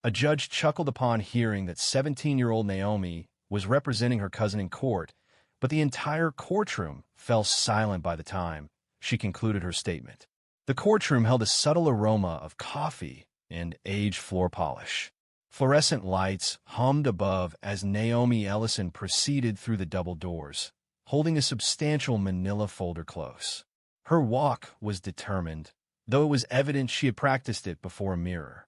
A judge chuckled upon hearing that 17-year-old Naomi was representing her cousin in court, but the entire courtroom fell silent by the time she concluded her statement. The courtroom held a subtle aroma of coffee and aged floor polish. Fluorescent lights hummed above as Naomi Ellison proceeded through the double doors, holding a substantial manila folder close. Her walk was determined, though it was evident she had practiced it before a mirror.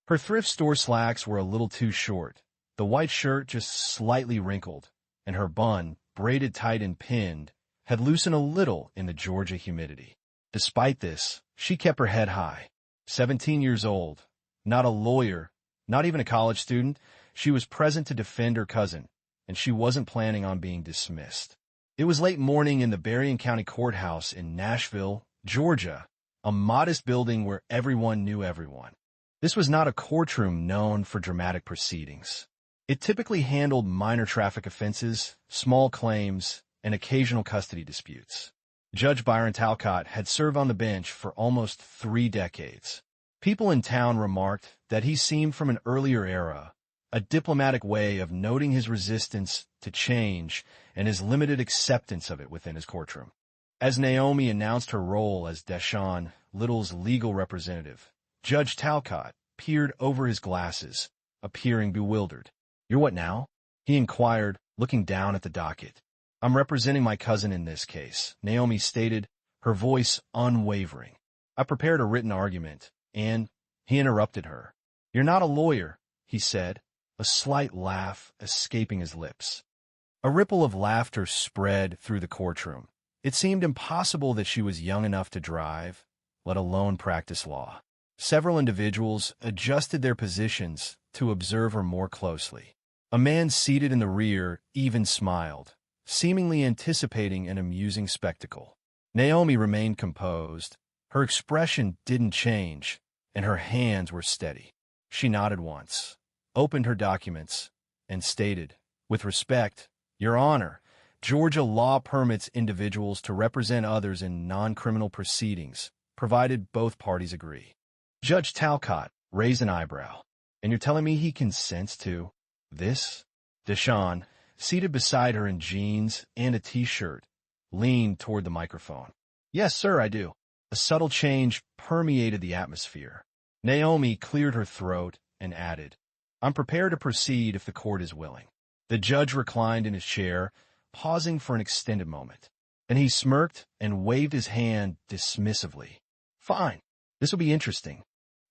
Her thrift store slacks were a little too short, the white shirt just slightly wrinkled, and her bun, braided tight and pinned, had loosened a little in the Georgia humidity. Despite this, she kept her head high. 17 years old, not a lawyer, not even a college student, she was present to defend her cousin, and she wasn't planning on being dismissed. It was late morning in the Berrien County Courthouse in Nashville, Georgia, a modest building where everyone knew everyone. This was not a courtroom known for dramatic proceedings. It typically handled minor traffic offenses, small claims, and occasional custody disputes. Judge Byron Talcott had served on the bench for almost 3 decades. People in town remarked that he seemed from an earlier era, a diplomatic way of noting his resistance to change and his limited acceptance of it within his courtroom. As Naomi announced her role as Deshaun Little's legal representative, Judge Talcott peered over his glasses, appearing bewildered. "You're what now?" he inquired, looking down at the docket. "I'm representing my cousin in this case," Naomi stated, her voice unwavering. "I prepared a written argument, and—" He interrupted her. "You're not a lawyer," he said, a slight laugh escaping his lips. A ripple of laughter spread through the courtroom. It seemed impossible that she was young enough to drive, let alone practice law. Several individuals adjusted their positions to observe her more closely. A man seated in the rear even smiled, seemingly anticipating an amusing spectacle. Naomi remained composed. Her expression didn't change, and her hands were steady. She nodded once, opened her documents, and stated, with respect, "Your Honor, Georgia law permits individuals to represent others in non-criminal proceedings, provided both parties agree." Judge Talcott raised an eyebrow. "And you're telling me he consents to this?" Deshaun, seated beside her in jeans and a t-shirt, leaned toward the microphone. "Yes, sir, I do." A subtle change permeated the atmosphere. Naomi cleared her throat and added, "I'm prepared to proceed if the court is willing." The judge reclined in his chair, pausing for an extended moment. Then he smirked and waved his hand dismissively. "Fine. This will be interesting."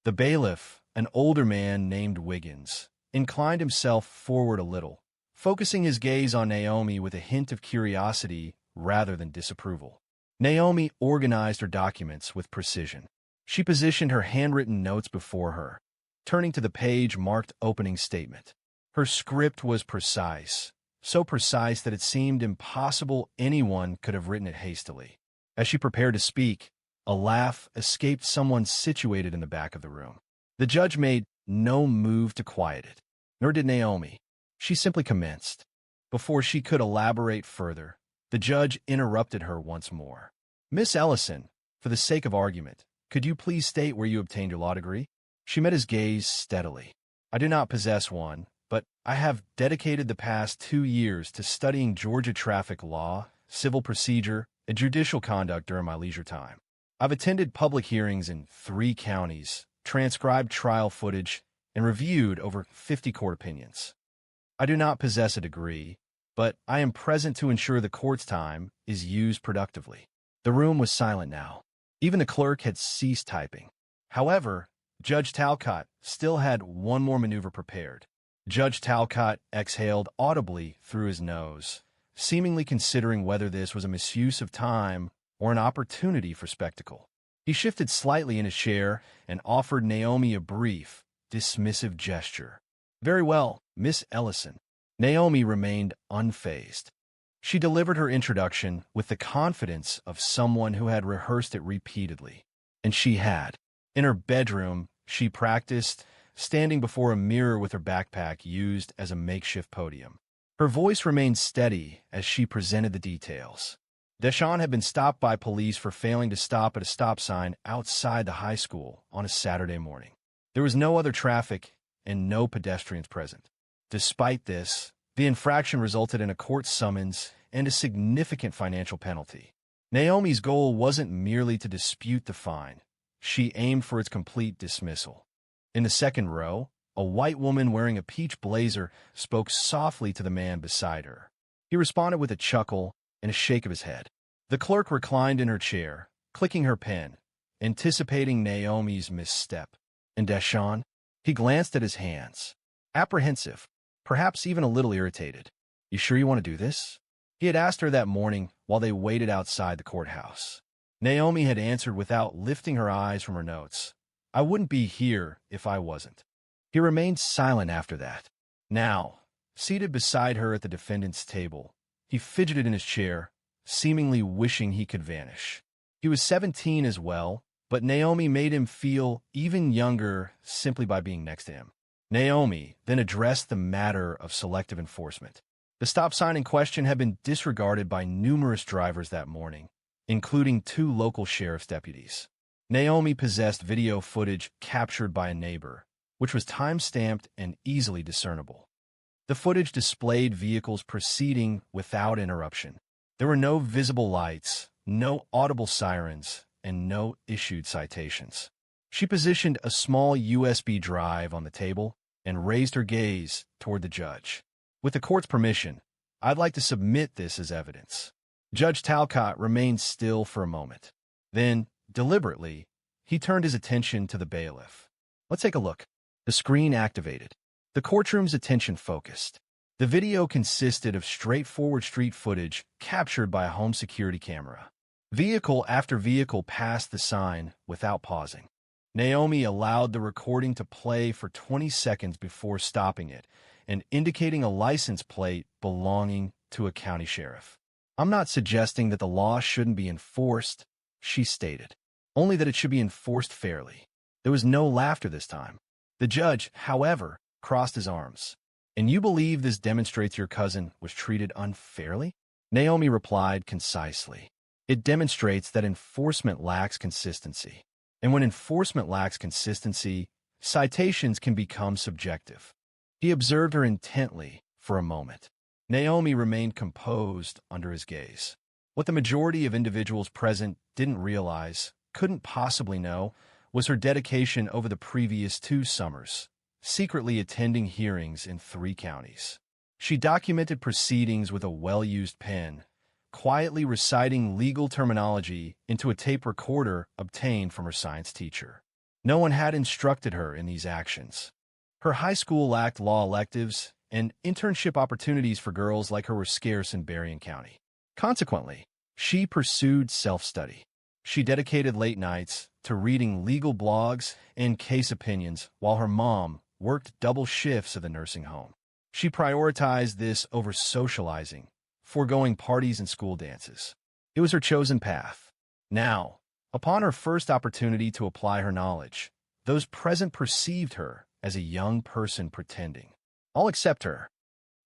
The bailiff, an older man named Wiggins, inclined himself forward a little, focusing his gaze on Naomi with a hint of curiosity rather than disapproval. Naomi organized her documents with precision. She positioned her handwritten notes before her, turning to the page marked Opening Statement. Her script was precise, so precise that it seemed impossible anyone could have written it hastily. As she prepared to speak, a laugh escaped someone situated in the back of the room. The judge made no move to quiet it, nor did Naomi. She simply commenced. Before she could elaborate further, the judge interrupted her once more. "Miss Ellison, for the sake of argument, could you please state where you obtained your law degree?" She met his gaze steadily. "I do not possess one, but I have dedicated the past 2 years to studying Georgia traffic law, civil procedure, and judicial conduct during my leisure time. I've attended public hearings in 3 counties, transcribed trial footage, and reviewed over 50 court opinions. I do not possess a degree, but I am present to ensure the court's time is used productively." The room was silent now. Even the clerk had ceased typing. However, Judge Talcott still had one more maneuver prepared. Judge Talcott exhaled audibly through his nose, seemingly considering whether this was a misuse of time or an opportunity for spectacle. He shifted slightly in his chair and offered Naomi a brief, dismissive gesture. "Very well, Miss Ellison." Naomi remained unfazed. She delivered her introduction with the confidence of someone who had rehearsed it repeatedly. And she had. In her bedroom, she practiced, standing before a mirror with her backpack used as a makeshift podium. Her voice remained steady as she presented the details. Deshaun had been stopped by police for failing to stop at a stop sign outside the high school on a Saturday morning. There was no other traffic, and no pedestrians present. Despite this, the infraction resulted in a court summons and a significant financial penalty. Naomi's goal wasn't merely to dispute the fine. She aimed for its complete dismissal. In the second row, a white woman wearing a peach blazer spoke softly to the man beside her. He responded with a chuckle and a shake of his head. The clerk reclined in her chair, clicking her pen, anticipating Naomi's misstep. And Deshawn? He glanced at his hands, apprehensive, perhaps even a little irritated. "You sure you want to do this?" He had asked her that morning while they waited outside the courthouse. Naomi had answered without lifting her eyes from her notes. "I wouldn't be here if I wasn't." He remained silent after that. Now, seated beside her at the defendant's table, he fidgeted in his chair, seemingly wishing he could vanish. He was 17 as well, but Naomi made him feel even younger simply by being next to him. Naomi then addressed the matter of selective enforcement. The stop sign in question had been disregarded by numerous drivers that morning, including 2 local sheriff's deputies. Naomi possessed video footage captured by a neighbor, which was time-stamped and easily discernible. The footage displayed vehicles proceeding without interruption. There were no visible lights, no audible sirens, and no issued citations. She positioned a small USB drive on the table and raised her gaze toward the judge. "With the court's permission, I'd like to submit this as evidence." Judge Talcott remained still for a moment. Then, deliberately, he turned his attention to the bailiff. "Let's take a look." The screen activated. The courtroom's attention focused. The video consisted of straightforward street footage captured by a home security camera. Vehicle after vehicle passed the sign without pausing. Naomi allowed the recording to play for 20 seconds before stopping it and indicating a license plate belonging to a county sheriff. "I'm not suggesting that the law shouldn't be enforced," she stated, "only that it should be enforced fairly." There was no laughter this time. The judge, however, crossed his arms. "And you believe this demonstrates your cousin was treated unfairly?" Naomi replied concisely. "It demonstrates that enforcement lacks consistency. And when enforcement lacks consistency, citations can become subjective." He observed her intently for a moment. Naomi remained composed under his gaze. What the majority of individuals present didn't realize, couldn't possibly know, was her dedication over the previous 2 summers, secretly attending hearings in 3 counties. She documented proceedings with a well-used pen, quietly reciting legal terminology into a tape recorder obtained from her science teacher. No one had instructed her in these actions. Her high school lacked law electives, and internship opportunities for girls like her were scarce in Berrien County. Consequently, she pursued self-study. She dedicated late nights to reading legal blogs and case opinions while her mom worked double shifts at the nursing home. She prioritized this over socializing, foregoing parties and school dances. It was her chosen path. Now, upon her first opportunity to apply her knowledge, those present perceived her as a young person pretending. "I'll accept her."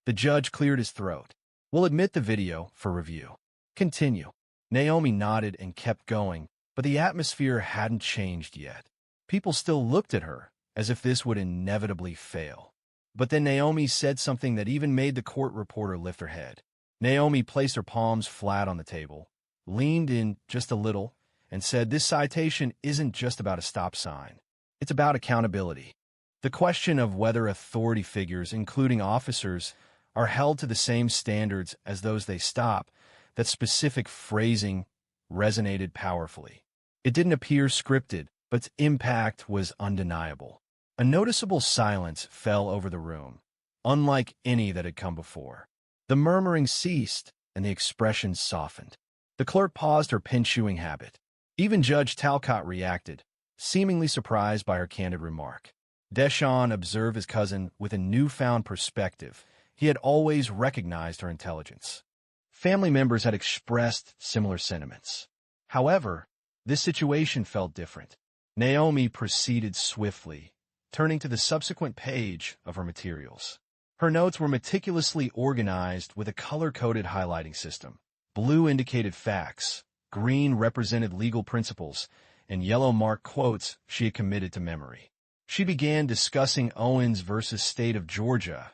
The judge cleared his throat. "We'll admit the video for review." "Continue." Naomi nodded and kept going, but the atmosphere hadn't changed yet. People still looked at her as if this would inevitably fail. But then Naomi said something that even made the court reporter lift her head. Naomi placed her palms flat on the table, leaned in just a little, and said, "This citation isn't just about a stop sign. It's about accountability. The question of whether authority figures, including officers, are held to the same standards as those they stop." That specific phrasing resonated powerfully. It didn't appear scripted, but its impact was undeniable. A noticeable silence fell over the room, unlike any that had come before. The murmuring ceased, and the expression softened. The clerk paused her pen-chewing habit. Even Judge Talcott reacted, seemingly surprised by her candid remark. Deshawn observed his cousin with a newfound perspective. He had always recognized her intelligence. Family members had expressed similar sentiments. However, this situation felt different. Naomi proceeded swiftly, turning to the subsequent page of her materials. Her notes were meticulously organized with a color-coded highlighting system. Blue indicated facts, green represented legal principles, and yellow marked quotes she had committed to memory. She began discussing Owens versus State of Georgia,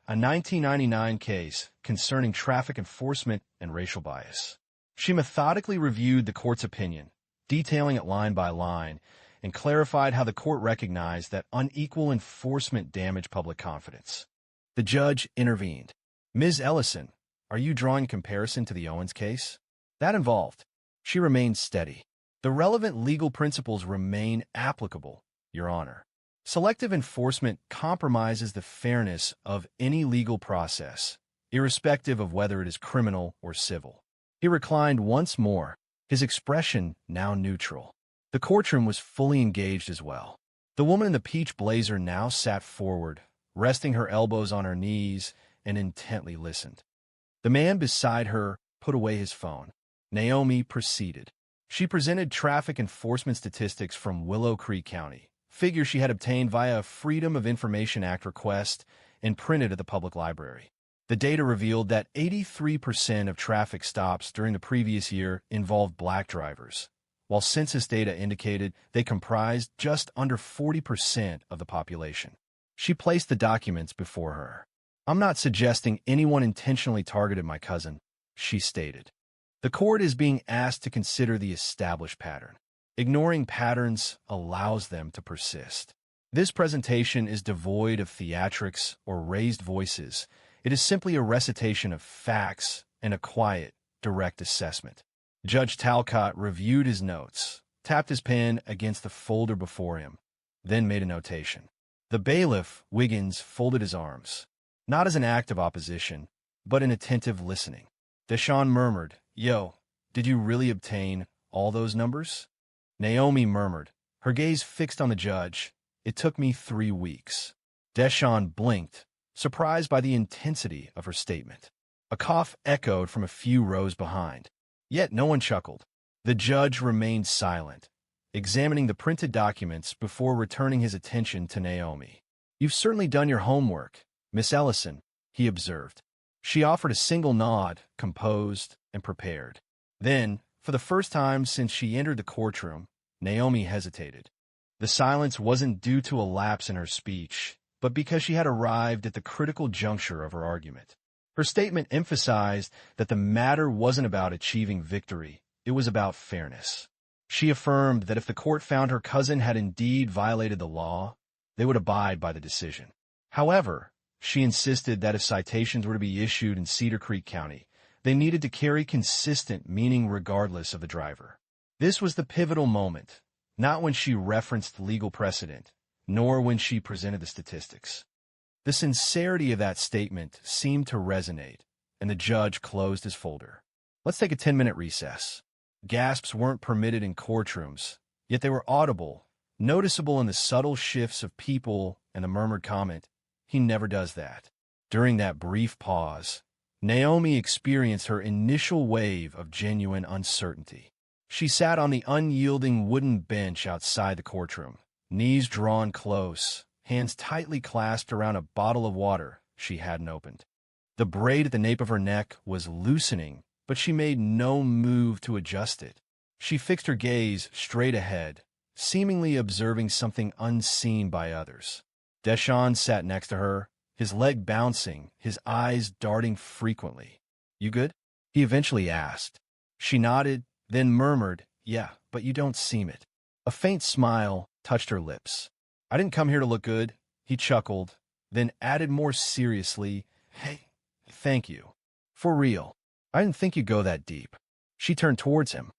a 1999 case concerning traffic enforcement and racial bias. She methodically reviewed the court's opinion, detailing it line by line, and clarified how the court recognized that unequal enforcement damaged public confidence. The judge intervened. "Ms. Ellison, are you drawing a comparison to the Owens case?" "That involved." She remained steady. "The relevant legal principles remain applicable, Your Honor. Selective enforcement compromises the fairness of any legal process, irrespective of whether it is criminal or civil." He reclined once more, his expression now neutral. The courtroom was fully engaged as well. The woman in the peach blazer now sat forward, resting her elbows on her knees, and intently listened. The man beside her put away his phone. Naomi proceeded. She presented traffic enforcement statistics from Willow Creek County, figures she had obtained via a Freedom of Information Act request and printed at the public library. The data revealed that 83% of traffic stops during the previous year involved black drivers, while census data indicated they comprised just under 40% of the population. She placed the documents before her. "I'm not suggesting anyone intentionally targeted my cousin," she stated. "The court is being asked to consider the established pattern. Ignoring patterns allows them to persist. This presentation is devoid of theatrics or raised voices. It is simply a recitation of facts and a quiet, direct assessment." Judge Talcott reviewed his notes, tapped his pen against the folder before him, then made a notation. The bailiff, Wiggins, folded his arms, not as an act of opposition, but in attentive listening. Deshawn murmured, "Yo, did you really obtain all those numbers?" Naomi murmured, her gaze fixed on the judge. "It took me 3 weeks." Deshawn blinked, surprised by the intensity of her statement. A cough echoed from a few rows behind. Yet no one chuckled. The judge remained silent, examining the printed documents before returning his attention to Naomi. "You've certainly done your homework, Miss Ellison," he observed. She offered a single nod, composed and prepared. Then, for the first time since she entered the courtroom, Naomi hesitated. The silence wasn't due to a lapse in her speech, but because she had arrived at the critical juncture of her argument. Her statement emphasized that the matter wasn't about achieving victory, it was about fairness. She affirmed that if the court found her cousin had indeed violated the law, they would abide by the decision. However, she insisted that if citations were to be issued in Cedar Creek County, they needed to carry consistent meaning regardless of the driver. This was the pivotal moment, not when she referenced legal precedent, nor when she presented the statistics. The sincerity of that statement seemed to resonate, and the judge closed his folder. "Let's take a 10-minute recess." Gasps weren't permitted in courtrooms, yet they were audible, noticeable in the subtle shifts of people and the murmured comment, "He never does that." During that brief pause, Naomi experienced her initial wave of genuine uncertainty. She sat on the unyielding wooden bench outside the courtroom, knees drawn close, hands tightly clasped around a bottle of water she hadn't opened. The braid at the nape of her neck was loosening, but she made no move to adjust it. She fixed her gaze straight ahead, seemingly observing something unseen by others. Deshawn sat next to her, his leg bouncing, his eyes darting frequently. "You good?" he eventually asked. She nodded, then murmured, "Yeah, but you don't seem it." A faint smile touched her lips. "I didn't come here to look good," he chuckled, then added more seriously, "Hey, thank you. For real. I didn't think you'd go that deep." She turned towards him.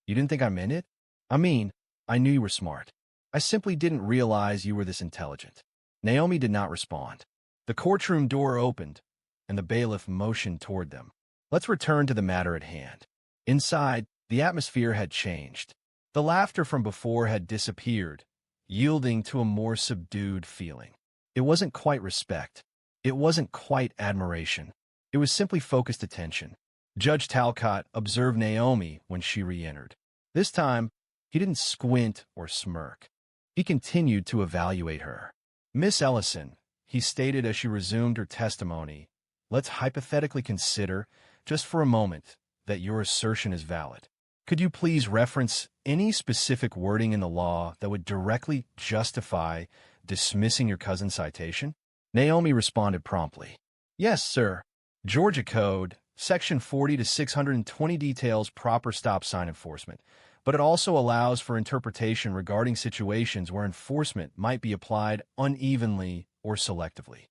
"You didn't think I meant it?" "I mean, I knew you were smart. I simply didn't realize you were this intelligent." Naomi did not respond. The courtroom door opened, and the bailiff motioned toward them. "Let's return to the matter at hand." Inside, the atmosphere had changed. The laughter from before had disappeared, yielding to a more subdued feeling. It wasn't quite respect. It wasn't quite admiration. It was simply focused attention. Judge Talcott observed Naomi when she re-entered. This time, he didn't squint or smirk. He continued to evaluate her. "Miss Ellison," he stated as she resumed her testimony, "let's hypothetically consider, just for a moment, that your assertion is valid. Could you please reference any specific wording in the law that would directly justify dismissing your cousin's citation? Naomi responded promptly. Yes, sir. Georgia Code, Section 40 to 620 details proper stop sign enforcement, but it also allows for interpretation regarding situations where enforcement might be applied unevenly or selectively.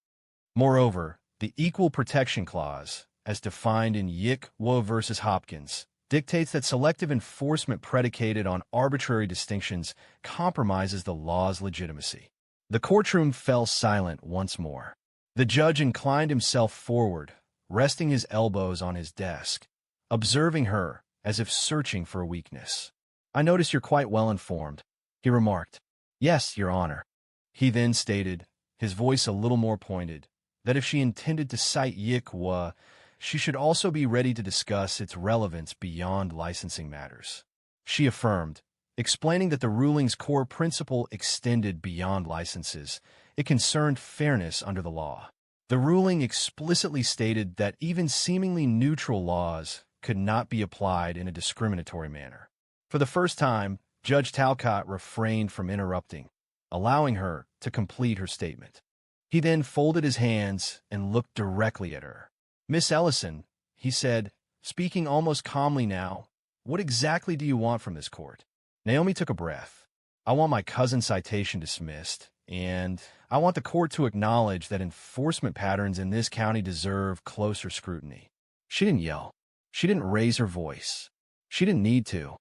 Moreover, the Equal Protection Clause, as defined in Yick Wo v. Hopkins, dictates that selective enforcement predicated on arbitrary distinctions compromises the law's legitimacy. The courtroom fell silent once more. The judge inclined himself forward, resting his elbows on his desk, observing her as if searching for a weakness. I notice you're quite well informed, he remarked. Yes, Your Honor. He then stated, his voice a little more pointed, that if she intended to cite Yick Wo, she should also be ready to discuss its relevance beyond licensing matters. She affirmed, explaining that the ruling's core principle extended beyond licenses. It concerned fairness under the law. The ruling explicitly stated that even seemingly neutral laws could not be applied in a discriminatory manner. For the first time, Judge Talcott refrained from interrupting, allowing her to complete her statement. He then folded his hands and looked directly at her. Miss Ellison, he said, speaking almost calmly now, what exactly do you want from this court? Naomi took a breath. I want my cousin's citation dismissed, and I want the court to acknowledge that enforcement patterns in this county deserve closer scrutiny. She didn't yell. She didn't raise her voice. She didn't need to.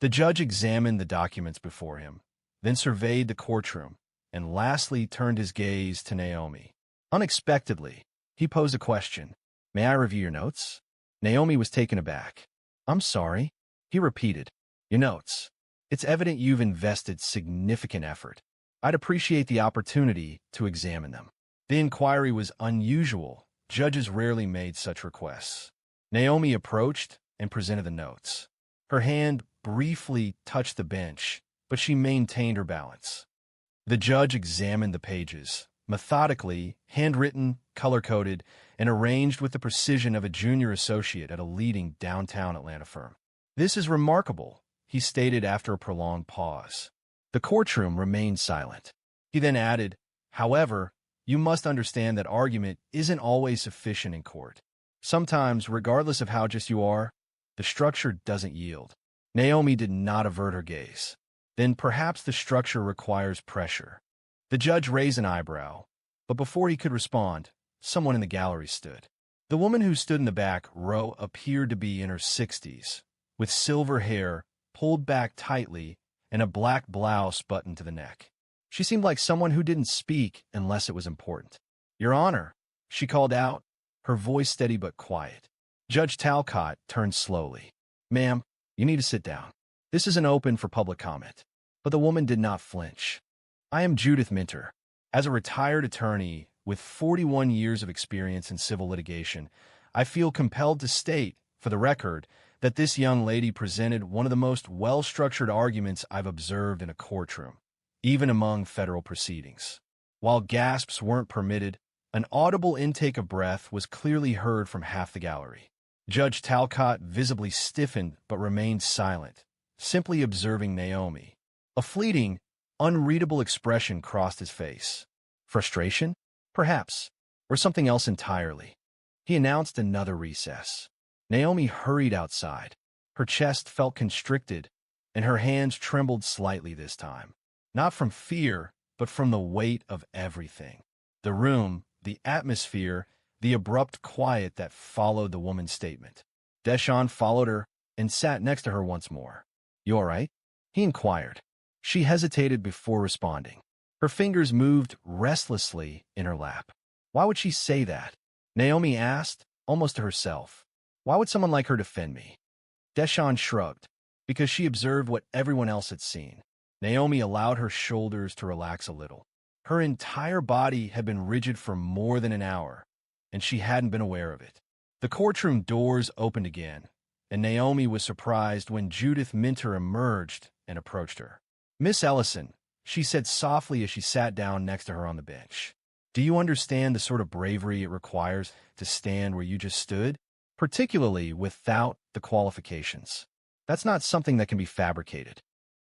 The judge examined the documents before him, then surveyed the courtroom, and lastly turned his gaze to Naomi. Unexpectedly, he posed a question. May I review your notes? Naomi was taken aback. I'm sorry, he repeated. Your notes. It's evident you've invested significant effort. I'd appreciate the opportunity to examine them. The inquiry was unusual. Judges rarely made such requests. Naomi approached and presented the notes. Her hand briefly touched the bench, but she maintained her balance. The judge examined the pages, methodically, handwritten, color-coded, and arranged with the precision of a junior associate at a leading downtown Atlanta firm. This is remarkable, he stated after a prolonged pause. The courtroom remained silent. He then added, however, you must understand that argument isn't always sufficient in court. Sometimes, regardless of how just you are, the structure doesn't yield. Naomi did not avert her gaze. Then perhaps the structure requires pressure. The judge raised an eyebrow, but before he could respond, someone in the gallery stood. The woman who stood in the back row appeared to be in her 60s, with silver hair pulled back tightly and a black blouse buttoned to the neck. She seemed like someone who didn't speak unless it was important. Your Honor, she called out, her voice steady but quiet. Judge Talcott turned slowly. Ma'am, you need to sit down. This isn't open for public comment. But the woman did not flinch. I am Judith Minter. As a retired attorney with 41 years of experience in civil litigation, I feel compelled to state, for the record, that this young lady presented one of the most well-structured arguments I've observed in a courtroom, even among federal proceedings. While gasps weren't permitted, an audible intake of breath was clearly heard from half the gallery. Judge Talcott visibly stiffened but remained silent, simply observing Naomi. A fleeting, unreadable expression crossed his face. Frustration? Perhaps. Or something else entirely. He announced another recess. Naomi hurried outside. Her chest felt constricted, and her hands trembled slightly this time. Not from fear, but from the weight of everything. The room, the atmosphere, the abrupt quiet that followed the woman's statement. Deshawn followed her and sat next to her once more. You all right? He inquired. She hesitated before responding. Her fingers moved restlessly in her lap. Why would she say that? Naomi asked, almost to herself. Why would someone like her defend me? Deshawn shrugged, because she observed what everyone else had seen. Naomi allowed her shoulders to relax a little. Her entire body had been rigid for more than an hour, and she hadn't been aware of it. The courtroom doors opened again, and Naomi was surprised when Judith Minter emerged and approached her. Miss Ellison, she said softly as she sat down next to her on the bench. Do you understand the sort of bravery it requires to stand where you just stood? Particularly without the qualifications. That's not something that can be fabricated.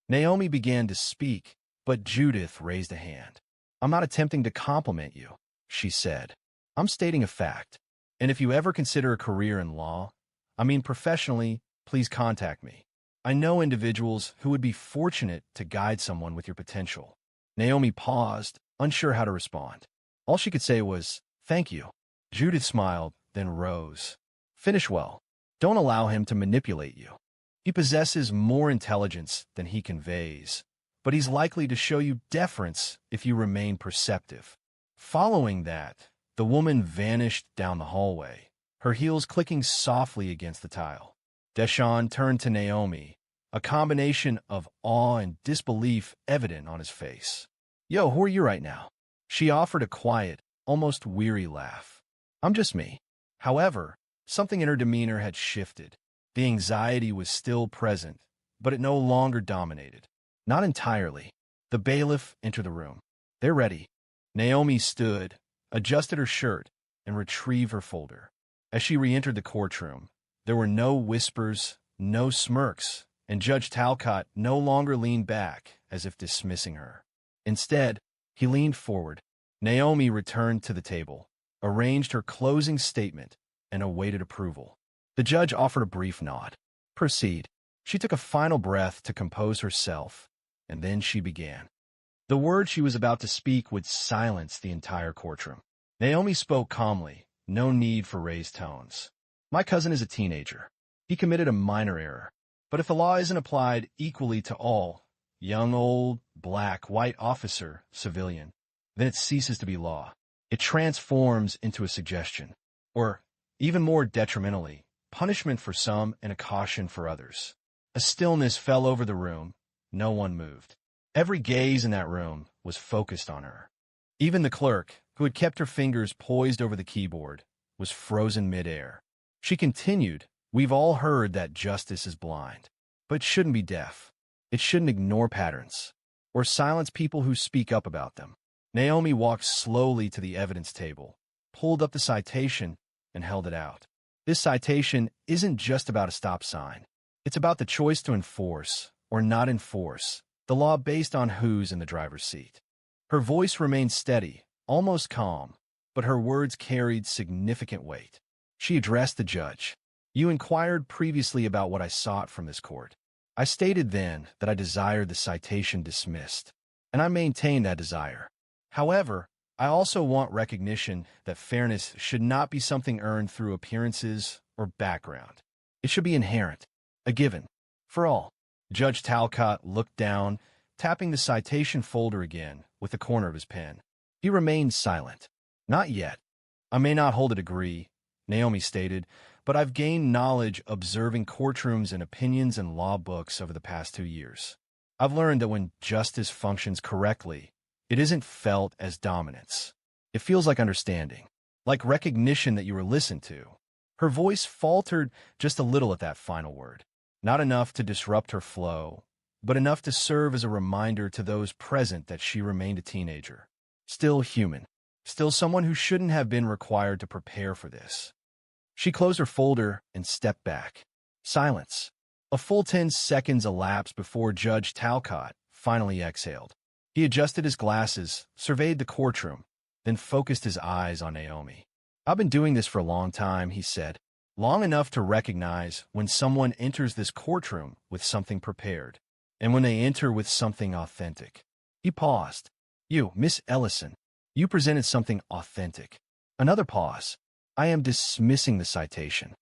Naomi began to speak, but Judith raised a hand. I'm not attempting to compliment you, she said. I'm stating a fact. And if you ever consider a career in law, I mean professionally, please contact me. I know individuals who would be fortunate to guide someone with your potential. Naomi paused, unsure how to respond. All she could say was, thank you. Judith smiled, then rose. Finish well. Don't allow him to manipulate you. He possesses more intelligence than he conveys, but he's likely to show you deference if you remain perceptive. Following that, the woman vanished down the hallway, her heels clicking softly against the tile. Deshawn turned to Naomi, a combination of awe and disbelief evident on his face. Yo, who are you right now? She offered a quiet, almost weary laugh. I'm just me. However, something in her demeanor had shifted. The anxiety was still present, but it no longer dominated. Not entirely. The bailiff entered the room. They're ready. Naomi stood, adjusted her shirt, and retrieved her folder. As she re-entered the courtroom, there were no whispers, no smirks, and Judge Talcott no longer leaned back as if dismissing her. Instead, he leaned forward. Naomi returned to the table, arranged her closing statement, and awaited approval. The judge offered a brief nod. Proceed. She took a final breath to compose herself, and then she began. The words she was about to speak would silence the entire courtroom. Naomi spoke calmly, no need for raised tones. My cousin is a teenager. He committed a minor error. But if the law isn't applied equally to all, young, old, black, white, officer, civilian, then it ceases to be law. It transforms into a suggestion, or, even more detrimentally, punishment for some and a caution for others. A stillness fell over the room. No one moved. Every gaze in that room was focused on her. Even the clerk, who had kept her fingers poised over the keyboard, was frozen midair. She continued, we've all heard that justice is blind, but it shouldn't be deaf. It shouldn't ignore patterns, or silence people who speak up about them. Naomi walked slowly to the evidence table, pulled up the citation, and held it out. This citation isn't just about a stop sign. It's about the choice to enforce, or not enforce, the law based on who's in the driver's seat. Her voice remained steady, almost calm, but her words carried significant weight. She addressed the judge. You inquired previously about what I sought from this court. I stated then that I desired the citation dismissed, and I maintain that desire. However, I also want recognition that fairness should not be something earned through appearances or background. It should be inherent, a given, for all. Judge Talcott looked down, tapping the citation folder again with the corner of his pen. He remained silent. Not yet. I may not hold a degree, Naomi stated, but I've gained knowledge observing courtrooms and opinions and law books over the past 2 years. I've learned that when justice functions correctly, it isn't felt as dominance. It feels like understanding, like recognition that you were listened to. Her voice faltered just a little at that final word, not enough to disrupt her flow, but enough to serve as a reminder to those present that she remained a teenager, still human, still someone who shouldn't have been required to prepare for this. She closed her folder and stepped back. Silence. A full 10 seconds elapsed before Judge Talcott finally exhaled. He adjusted his glasses, surveyed the courtroom, then focused his eyes on Naomi. I've been doing this for a long time, he said, long enough to recognize when someone enters this courtroom with something prepared, and when they enter with something authentic. He paused. You, Miss Ellison, you presented something authentic. Another pause. I am dismissing the citation.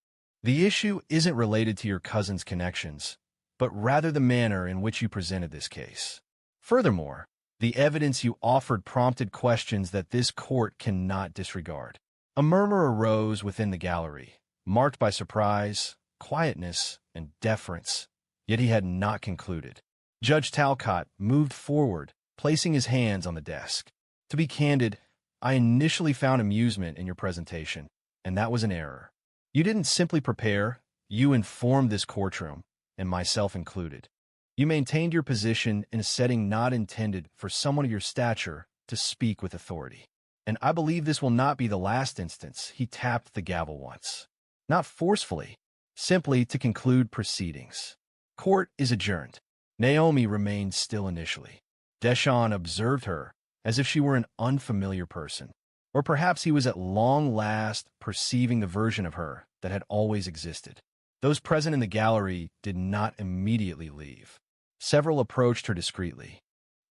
The issue isn't related to your cousin's connections, but rather the manner in which you presented this case. Furthermore, the evidence you offered prompted questions that this court cannot disregard. A murmur arose within the gallery, marked by surprise, quietness, and deference, yet he had not concluded. Judge Talcott moved forward, placing his hands on the desk. To be candid, I initially found amusement in your presentation, and that was an error. You didn't simply prepare, you informed this courtroom, and myself included. You maintained your position in a setting not intended for someone of your stature to speak with authority. And I believe this will not be the last instance. He tapped the gavel once. Not forcefully, simply to conclude proceedings. Court is adjourned. Naomi remained still initially. Deshawn observed her, as if she were an unfamiliar person. Or perhaps he was at long last perceiving the version of her that had always existed. Those present in the gallery did not immediately leave. Several approached her discreetly.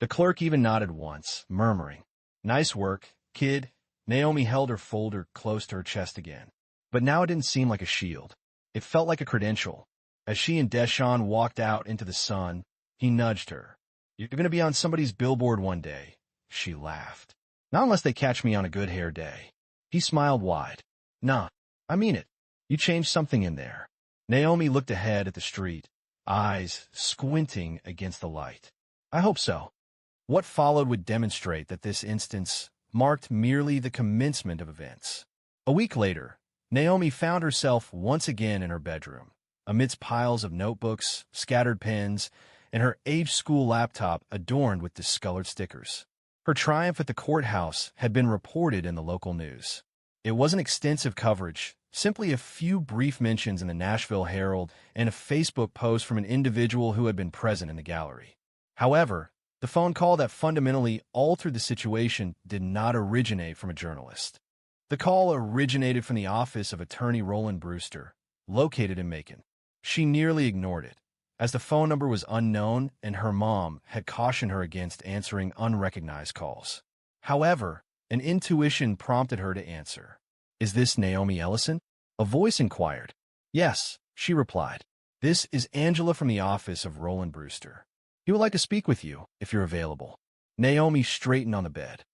The clerk even nodded once, murmuring, "Nice work, kid." Naomi held her folder close to her chest again. But now it didn't seem like a shield. It felt like a credential. As she and Deshawn walked out into the sun, he nudged her. "You're going to be on somebody's billboard one day." She laughed. "Not unless they catch me on a good hair day." He smiled wide. "Nah, I mean it. You changed something in there." Naomi looked ahead at the street, eyes squinting against the light. "I hope so." What followed would demonstrate that this instance marked merely the commencement of events. A week later, Naomi found herself once again in her bedroom, amidst piles of notebooks, scattered pens, and her aged school laptop adorned with discolored stickers. Her triumph at the courthouse had been reported in the local news. It wasn't extensive coverage, simply a few brief mentions in the Nashville Herald and a Facebook post from an individual who had been present in the gallery. However, the phone call that fundamentally altered the situation did not originate from a journalist. The call originated from the office of attorney Roland Brewster, located in Macon. She nearly ignored it, as the phone number was unknown and her mom had cautioned her against answering unrecognized calls. However, an intuition prompted her to answer. "Is this Naomi Ellison?" A voice inquired. "Yes," she replied. "This is Angela from the office of Roland Brewster. He would like to speak with you, if you're available." Naomi straightened on the bed.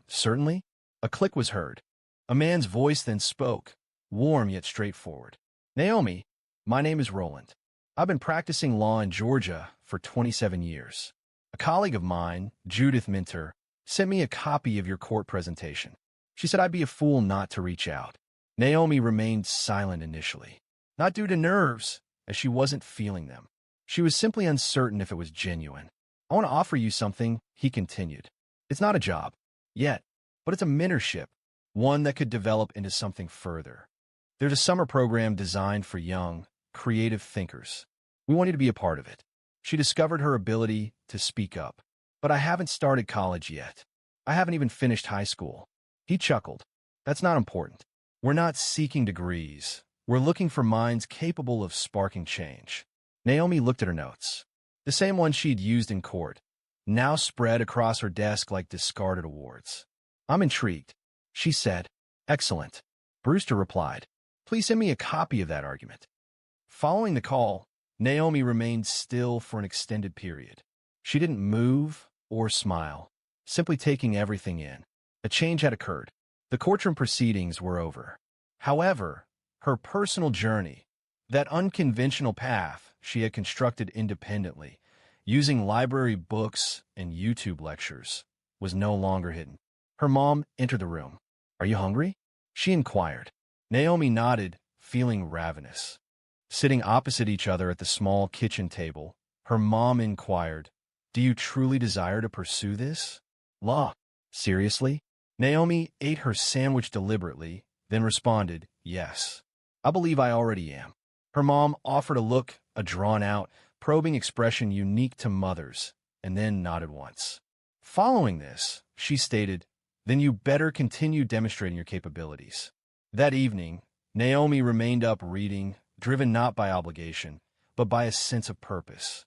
Certainly?" A click was heard. A man's voice then spoke, warm yet straightforward. "Naomi, my name is Roland. I've been practicing law in Georgia for 27 years. A colleague of mine, Judith Minter, sent me a copy of your court presentation. She said I'd be a fool not to reach out." Naomi remained silent initially, not due to nerves, as she wasn't feeling them. She was simply uncertain if it was genuine. "I want to offer you something," he continued. "It's not a job, yet, but it's a mentorship, one that could develop into something further. There's a summer program designed for young, creative thinkers. We want you to be a part of it." She discovered her ability to speak up. "But I haven't started college yet. I haven't even finished high school." He chuckled. "That's not important. We're not seeking degrees. We're looking for minds capable of sparking change." Naomi looked at her notes. The same ones she'd used in court, now spread across her desk like discarded awards. "I'm intrigued," she said. "Excellent," Brewster replied. "Please send me a copy of that argument." Following the call, Naomi remained still for an extended period. She didn't move or smile, simply taking everything in. A change had occurred. The courtroom proceedings were over. However, her personal journey, that unconventional path she had constructed independently, using library books and YouTube lectures, was no longer hidden. Her mom entered the room. "Are you hungry?" she inquired. Naomi nodded, feeling ravenous. Sitting opposite each other at the small kitchen table, her mom inquired, "Do you truly desire to pursue this? Law? Seriously?" Naomi ate her sandwich deliberately, then responded, "Yes. I believe I already am." Her mom offered a look, a drawn-out, probing expression unique to mothers, and then nodded once. Following this, she stated, "Then you better continue demonstrating your capabilities." That evening, Naomi remained up reading, driven not by obligation, but by a sense of purpose.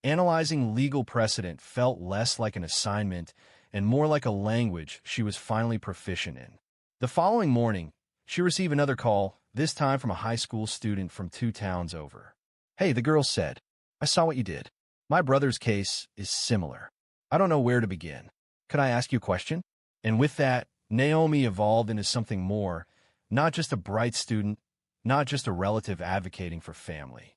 Analyzing legal precedent felt less like an assignment and more like a language she was finally proficient in. The following morning, she received another call, this time from a high school student from 2 towns over. "Hey," the girl said, "I saw what you did. My brother's case is similar. I don't know where to begin. Could I ask you a question?" And with that, Naomi evolved into something more, not just a bright student, not just a relative advocating for family.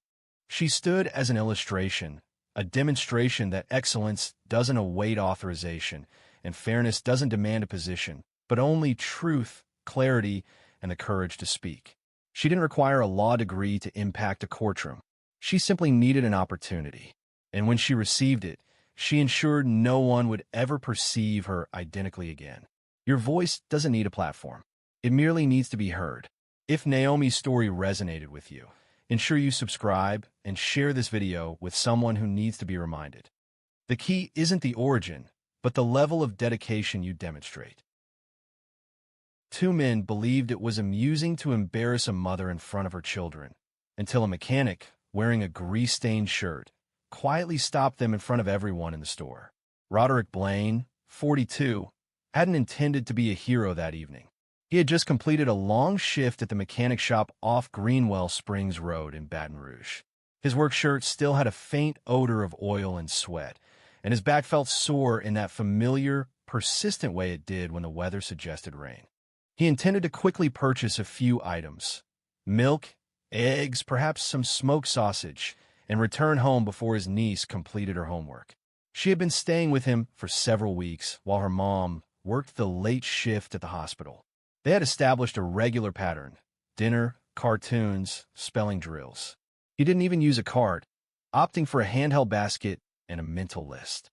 She stood as an illustration, a demonstration that excellence doesn't await authorization, and fairness doesn't demand a position, but only truth, clarity, and the courage to speak. She didn't require a law degree to impact a courtroom. She simply needed an opportunity. And when she received it, she ensured no one would ever perceive her identically again. Your voice doesn't need a platform. It merely needs to be heard. If Naomi's story resonated with you, ensure you subscribe and share this video with someone who needs to be reminded. The key isn't the origin, but the level of dedication you demonstrate. Two men believed it was amusing to embarrass a mother in front of her children, until a mechanic, wearing a grease-stained shirt, quietly stopped them in front of everyone in the store. Roderick Blaine, 42, hadn't intended to be a hero that evening. He had just completed a long shift at the mechanic shop off Greenwell Springs Road in Baton Rouge. His work shirt still had a faint odor of oil and sweat, and his back felt sore in that familiar, persistent way it did when the weather suggested rain. He intended to quickly purchase a few items: milk, eggs, perhaps some smoked sausage, and return home before his niece completed her homework. She had been staying with him for several weeks while her mom worked the late shift at the hospital. They had established a regular pattern: dinner, cartoons, spelling drills. He didn't even use a cart, opting for a handheld basket and a mental list.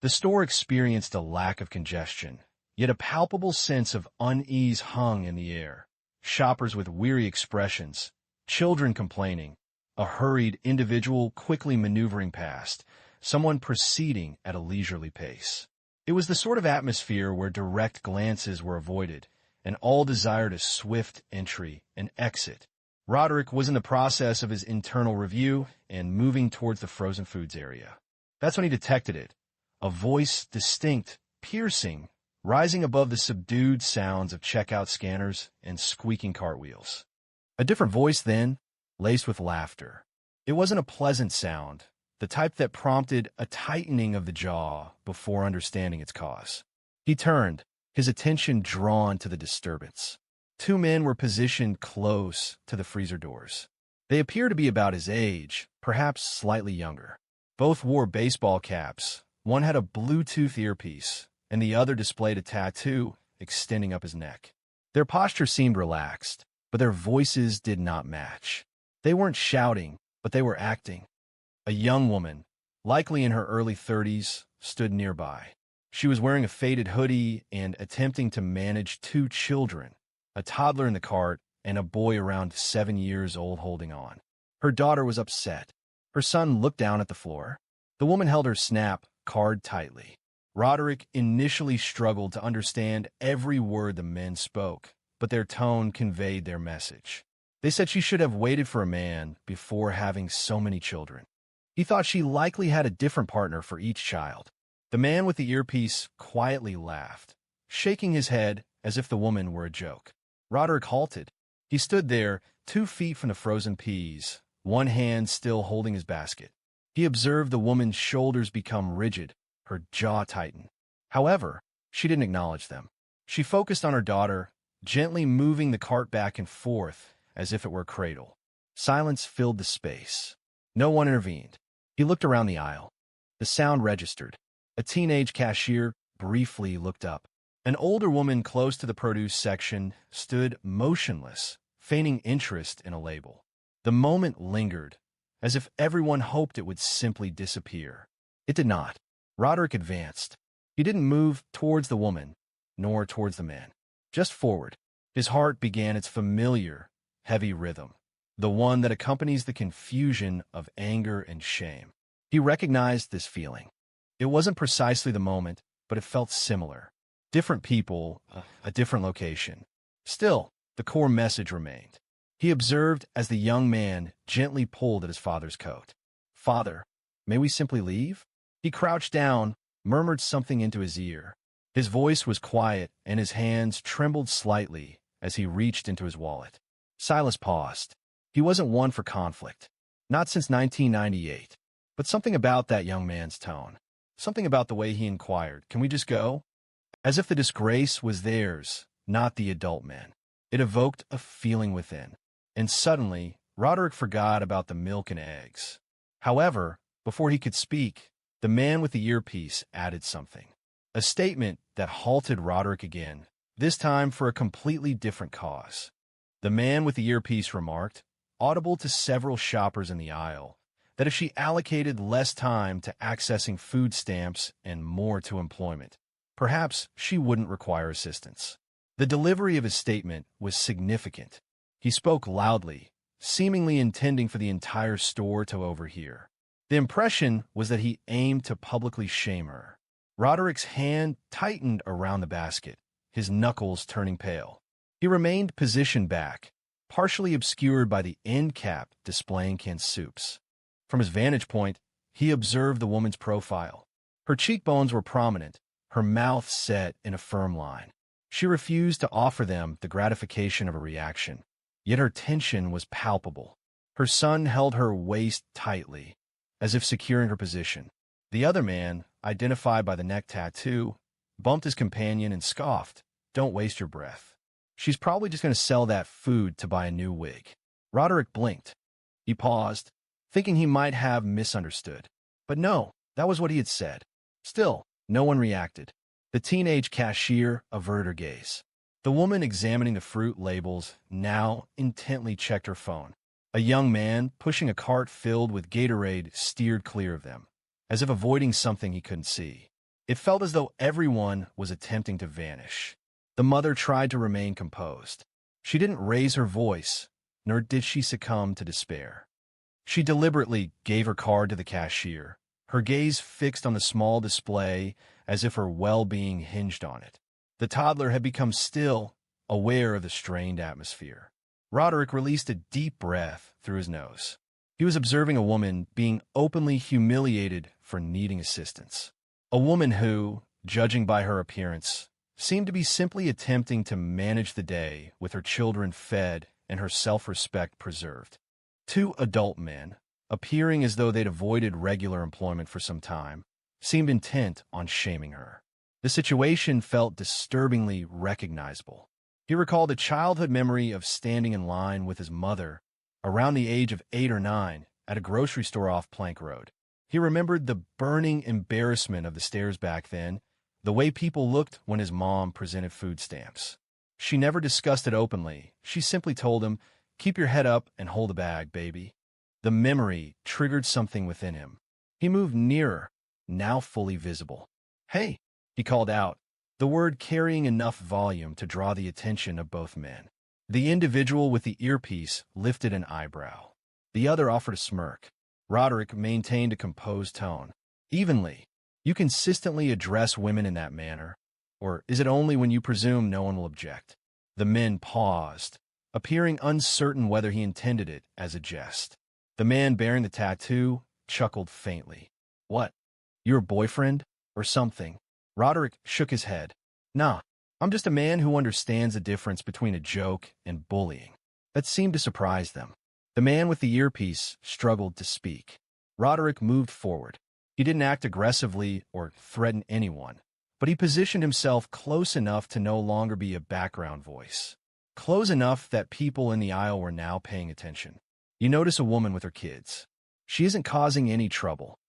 The store experienced a lack of congestion, yet a palpable sense of unease hung in the air. Shoppers with weary expressions, children complaining, a hurried individual quickly maneuvering past, someone proceeding at a leisurely pace. It was the sort of atmosphere where direct glances were avoided, and all desired a swift entry and exit. Roderick was in the process of his internal review and moving towards the frozen foods area. That's when he detected it, a voice distinct, piercing, rising above the subdued sounds of checkout scanners and squeaking cartwheels. A different voice then, laced with laughter. It wasn't a pleasant sound, the type that prompted a tightening of the jaw before understanding its cause. He turned, his attention drawn to the disturbance. Two men were positioned close to the freezer doors. They appeared to be about his age, perhaps slightly younger. Both wore baseball caps. One had a Bluetooth earpiece, and the other displayed a tattoo extending up his neck. Their posture seemed relaxed, but their voices did not match. They weren't shouting, but they were acting. A young woman, likely in her early 30s, stood nearby. She was wearing a faded hoodie and attempting to manage two children, a toddler in the cart and a boy around 7 years old holding on. Her daughter was upset. Her son looked down at the floor. The woman held her SNAP card tightly. Roderick initially struggled to understand every word the men spoke, but their tone conveyed their message. They said she should have waited for a man before having so many children. He thought she likely had a different partner for each child. The man with the earpiece quietly laughed, shaking his head as if the woman were a joke. Roderick halted. He stood there, 2 feet from the frozen peas, one hand still holding his basket. He observed the woman's shoulders become rigid, her jaw tighten. However, she didn't acknowledge them. She focused on her daughter, gently moving the cart back and forth as if it were a cradle. Silence filled the space. No one intervened. He looked around the aisle. The sound registered. A teenage cashier briefly looked up. An older woman close to the produce section stood motionless, feigning interest in a label. The moment lingered, as if everyone hoped it would simply disappear. It did not. Roderick advanced. He didn't move towards the woman, nor towards the man. Just forward. His heart began its familiar, heavy rhythm, the one that accompanies the confusion of anger and shame. He recognized this feeling. It wasn't precisely the moment, but it felt similar. Different people, a different location. Still, the core message remained. He observed as the young man gently pulled at his father's coat. "Father, may we simply leave?" He crouched down, murmured something into his ear. His voice was quiet, and his hands trembled slightly as he reached into his wallet. Silas paused. He wasn't one for conflict. Not since 1998. But something about that young man's tone. Something about the way he inquired, "Can we just go?" As if the disgrace was theirs, not the adult men. It evoked a feeling within. And suddenly, Roderick forgot about the milk and eggs. However, before he could speak, the man with the earpiece added something. A statement that halted Roderick again, this time for a completely different cause. The man with the earpiece remarked, audible to several shoppers in the aisle, that if she allocated less time to accessing food stamps and more to employment, perhaps she wouldn't require assistance. The delivery of his statement was significant. He spoke loudly, seemingly intending for the entire store to overhear. The impression was that he aimed to publicly shame her. Roderick's hand tightened around the basket, his knuckles turning pale. He remained positioned back, partially obscured by the end cap displaying canned soups. From his vantage point, he observed the woman's profile. Her cheekbones were prominent, her mouth set in a firm line. She refused to offer them the gratification of a reaction, yet her tension was palpable. Her son held her waist tightly, as if securing her position. The other man, identified by the neck tattoo, bumped his companion and scoffed, "Don't waste your breath. She's probably just going to sell that food to buy a new wig." Roderick blinked. He paused, thinking he might have misunderstood. But no, that was what he had said. Still, no one reacted. The teenage cashier averted her gaze. The woman examining the fruit labels now intently checked her phone. A young man pushing a cart filled with Gatorade steered clear of them, as if avoiding something he couldn't see. It felt as though everyone was attempting to vanish. The mother tried to remain composed. She didn't raise her voice, nor did she succumb to despair. She deliberately gave her card to the cashier, her gaze fixed on the small display as if her well-being hinged on it. The toddler had become still, aware of the strained atmosphere. Roderick released a deep breath through his nose. He was observing a woman being openly humiliated for needing assistance. A woman who, judging by her appearance, seemed to be simply attempting to manage the day with her children fed and her self-respect preserved. Two adult men, appearing as though they'd avoided regular employment for some time, seemed intent on shaming her. The situation felt disturbingly recognizable. He recalled a childhood memory of standing in line with his mother around the age of 8 or 9 at a grocery store off Plank Road. He remembered the burning embarrassment of the stairs back then, the way people looked when his mom presented food stamps. She never discussed it openly. She simply told him, "Keep your head up and hold the bag, baby." The memory triggered something within him. He moved nearer, now fully visible. "Hey," he called out, the word carrying enough volume to draw the attention of both men. The individual with the earpiece lifted an eyebrow. The other offered a smirk. Roderick maintained a composed tone. "Evenly, you consistently address women in that manner, or is it only when you presume no one will object?" The men paused, appearing uncertain whether he intended it as a jest. The man bearing the tattoo chuckled faintly. "What? Your boyfriend? Or something?" Roderick shook his head. "Nah, I'm just a man who understands the difference between a joke and bullying." That seemed to surprise them. The man with the earpiece struggled to speak. Roderick moved forward. He didn't act aggressively or threaten anyone, but he positioned himself close enough to no longer be a background voice. Close enough that people in the aisle were now paying attention. "You notice a woman with her kids. She isn't causing any trouble.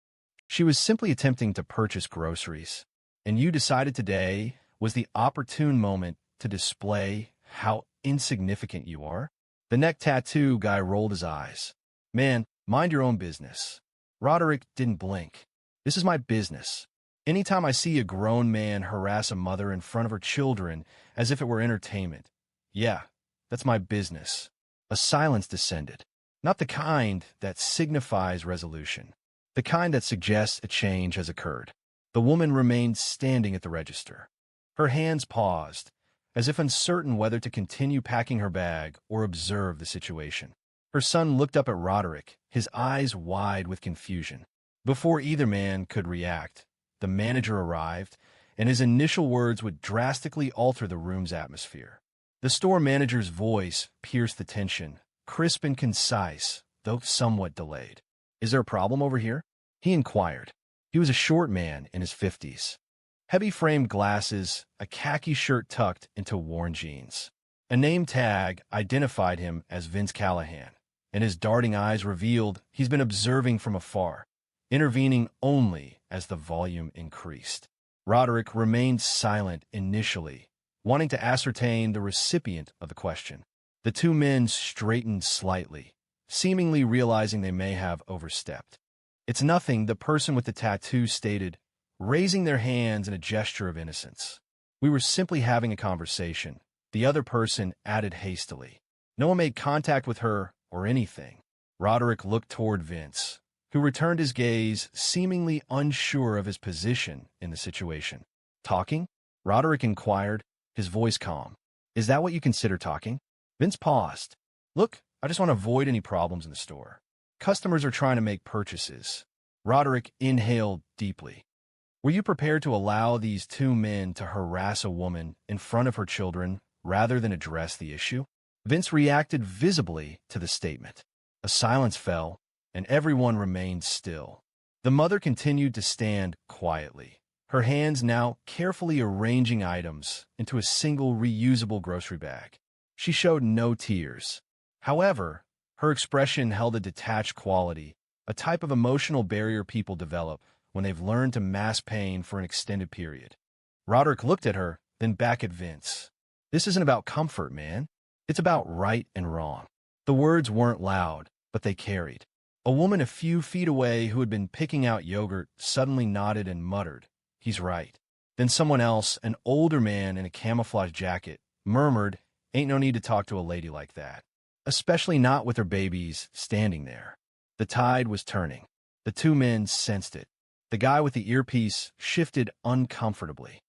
She was simply attempting to purchase groceries. And you decided today was the opportune moment to display how insignificant you are?" The neck tattoo guy rolled his eyes. "Man, mind your own business." Roderick didn't blink. "This is my business. Anytime I see a grown man harass a mother in front of her children as if it were entertainment, yeah, that's my business." A silence descended. Not the kind that signifies resolution. The kind that suggests a change has occurred. The woman remained standing at the register. Her hands paused, as if uncertain whether to continue packing her bag or observe the situation. Her son looked up at Roderick, his eyes wide with confusion. Before either man could react, the manager arrived, and his initial words would drastically alter the room's atmosphere. The store manager's voice pierced the tension, crisp and concise, though somewhat delayed. "Is there a problem over here?" he inquired. He was a short man in his 50s. Heavy-framed glasses, a khaki shirt tucked into worn jeans. A name tag identified him as Vince Callahan, and his darting eyes revealed he's been observing from afar, intervening only as the volume increased. Roderick remained silent initially, wanting to ascertain the recipient of the question. The two men straightened slightly, seemingly realizing they may have overstepped. "It's nothing," the person with the tattoo stated, raising their hands in a gesture of innocence. "We were simply having a conversation," the other person added hastily. "No one made contact with her or anything." Roderick looked toward Vince, who returned his gaze, seemingly unsure of his position in the situation. "Talking?" Roderick inquired, his voice calm. "Is that what you consider talking?" Vince paused. "Look, I just want to avoid any problems in the store. Customers are trying to make purchases." Roderick inhaled deeply. "Were you prepared to allow these two men to harass a woman in front of her children rather than address the issue?" Vince reacted visibly to the statement. A silence fell, and everyone remained still. The mother continued to stand quietly, her hands now carefully arranging items into a single reusable grocery bag. She showed no tears. However, her expression held a detached quality, a type of emotional barrier people develop when they've learned to mask pain for an extended period. Roderick looked at her, then back at Vince. "This isn't about comfort, man. It's about right and wrong." The words weren't loud, but they carried. A woman a few feet away who had been picking out yogurt suddenly nodded and muttered, "He's right." Then someone else, an older man in a camouflage jacket, murmured, "Ain't no need to talk to a lady like that, especially not with her babies standing there." The tide was turning. The two men sensed it. The guy with the earpiece shifted uncomfortably.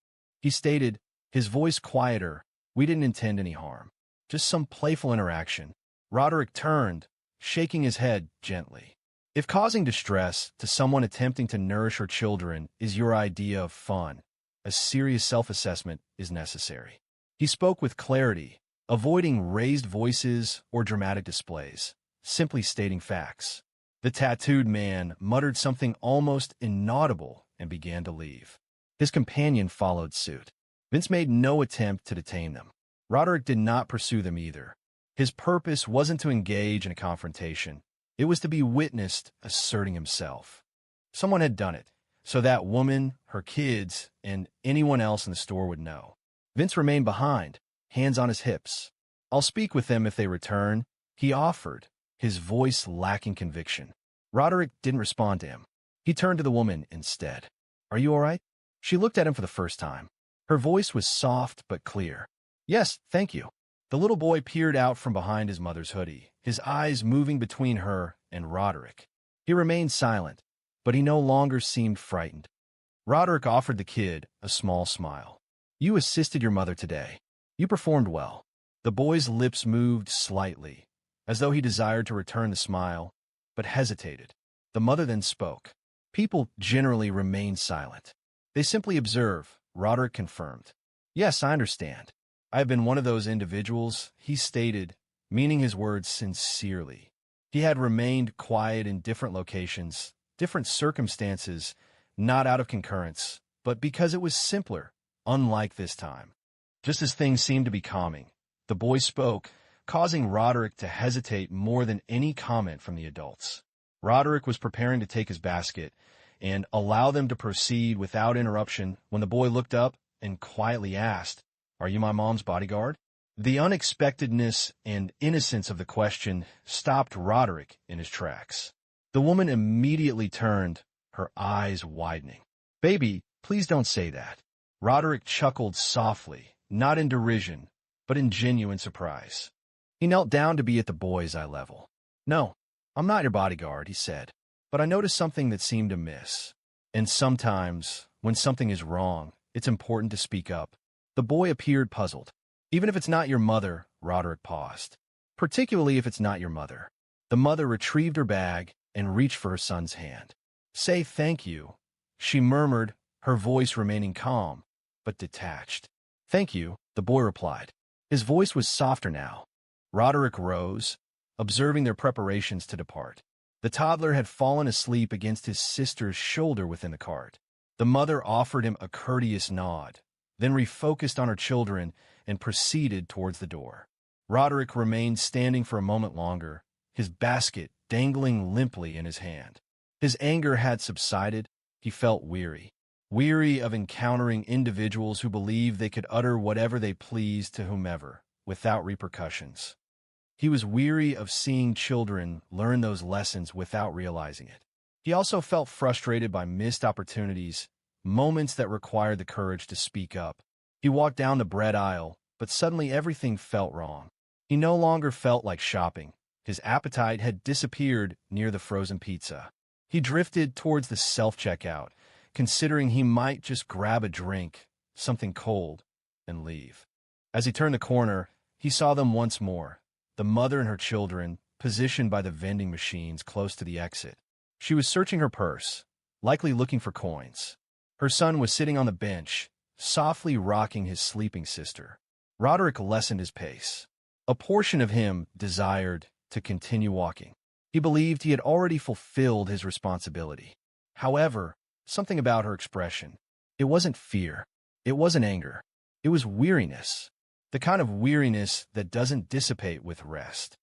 He stated, his voice quieter, "We didn't intend any harm. Just some playful interaction." Roderick turned, shaking his head gently. "If causing distress to someone attempting to nourish her children is your idea of fun, a serious self-assessment is necessary." He spoke with clarity, avoiding raised voices or dramatic displays, simply stating facts. The tattooed man muttered something almost inaudible and began to leave. His companion followed suit. Vince made no attempt to detain them. Roderick did not pursue them either. His purpose wasn't to engage in a confrontation. It was to be witnessed asserting himself. Someone had done it, so that woman, her kids, and anyone else in the store would know. Vince remained behind, hands on his hips. "I'll speak with them if they return," he offered, his voice lacking conviction. Roderick didn't respond to him. He turned to the woman instead. "Are you all right?" She looked at him for the first time. Her voice was soft but clear. "Yes, thank you." The little boy peered out from behind his mother's hoodie, his eyes moving between her and Roderick. He remained silent, but he no longer seemed frightened. Roderick offered the kid a small smile. "You assisted your mother today. You performed well." The boy's lips moved slightly, as though he desired to return the smile, but hesitated. The mother then spoke. People generally remain silent. They simply observe, Roderick confirmed. "Yes, I understand. I have been one of those individuals," he stated, meaning his words sincerely. He had remained quiet in different locations, different circumstances, not out of concurrence, but because it was simpler, unlike this time. Just as things seemed to be calming, the boy spoke, causing Roderick to hesitate more than any comment from the adults. Roderick was preparing to take his basket and allow them to proceed without interruption when the boy looked up and quietly asked, "Are you my mom's bodyguard?" The unexpectedness and innocence of the question stopped Roderick in his tracks. The woman immediately turned, her eyes widening. "Baby, please don't say that." Roderick chuckled softly, not in derision, but in genuine surprise. He knelt down to be at the boy's eye level. "No, I'm not your bodyguard," he said, "but I noticed something that seemed amiss. And sometimes, when something is wrong, it's important to speak up." The boy appeared puzzled. "Even if it's not your mother," Roderick paused. "Particularly if it's not your mother." The mother retrieved her bag and reached for her son's hand. "Say thank you," she murmured, her voice remaining calm, but detached. "Thank you," the boy replied. His voice was softer now. Roderick rose, observing their preparations to depart. The toddler had fallen asleep against his sister's shoulder within the cart. The mother offered him a courteous nod, then refocused on her children and proceeded towards the door. Roderick remained standing for a moment longer, his basket dangling limply in his hand. His anger had subsided. He felt weary of encountering individuals who believed they could utter whatever they pleased to whomever, without repercussions. He was weary of seeing children learn those lessons without realizing it. He also felt frustrated by missed opportunities, moments that required the courage to speak up. He walked down the bread aisle, but suddenly everything felt wrong. He no longer felt like shopping. His appetite had disappeared near the frozen pizza. He drifted towards the self-checkout, considering he might just grab a drink, something cold, and leave. As he turned the corner, he saw them once more, the mother and her children, positioned by the vending machines close to the exit. She was searching her purse, likely looking for coins. Her son was sitting on the bench, softly rocking his sleeping sister. Roderick lessened his pace. A portion of him desired to continue walking. He believed he had already fulfilled his responsibility. However, something about her expression. It wasn't fear. It wasn't anger. It was weariness. The kind of weariness that doesn't dissipate with rest.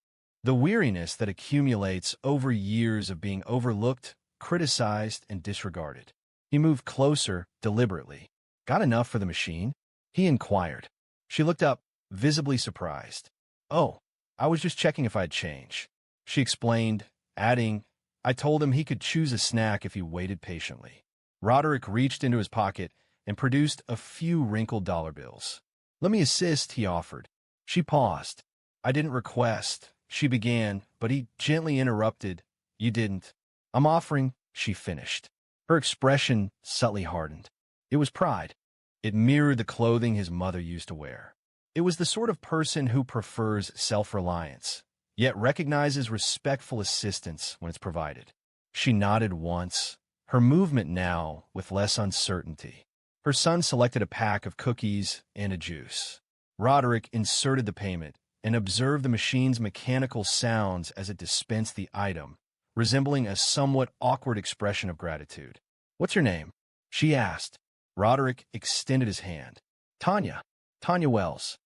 The weariness that accumulates over years of being overlooked, criticized, and disregarded. He moved closer, deliberately. "Got enough for the machine?" he inquired. She looked up, visibly surprised. "Oh, I was just checking if I'd change," she explained, adding, "I told him he could choose a snack if he waited patiently." Roderick reached into his pocket and produced a few wrinkled dollar bills. "Let me assist," he offered. She paused. "I didn't request," she began, but he gently interrupted. "You didn't." "I'm offering," she finished. Her expression subtly hardened. It was pride. It mirrored the clothing his mother used to wear. It was the sort of person who prefers self-reliance, yet recognizes respectful assistance when it's provided. She nodded once, her movement now with less uncertainty. Her son selected a pack of cookies and a juice. Roderick inserted the payment and observed the machine's mechanical sounds as it dispensed the item, resembling a somewhat awkward expression of gratitude. "What's your name?" she asked. Roderick extended his hand. "Tanya. Tanya Wells."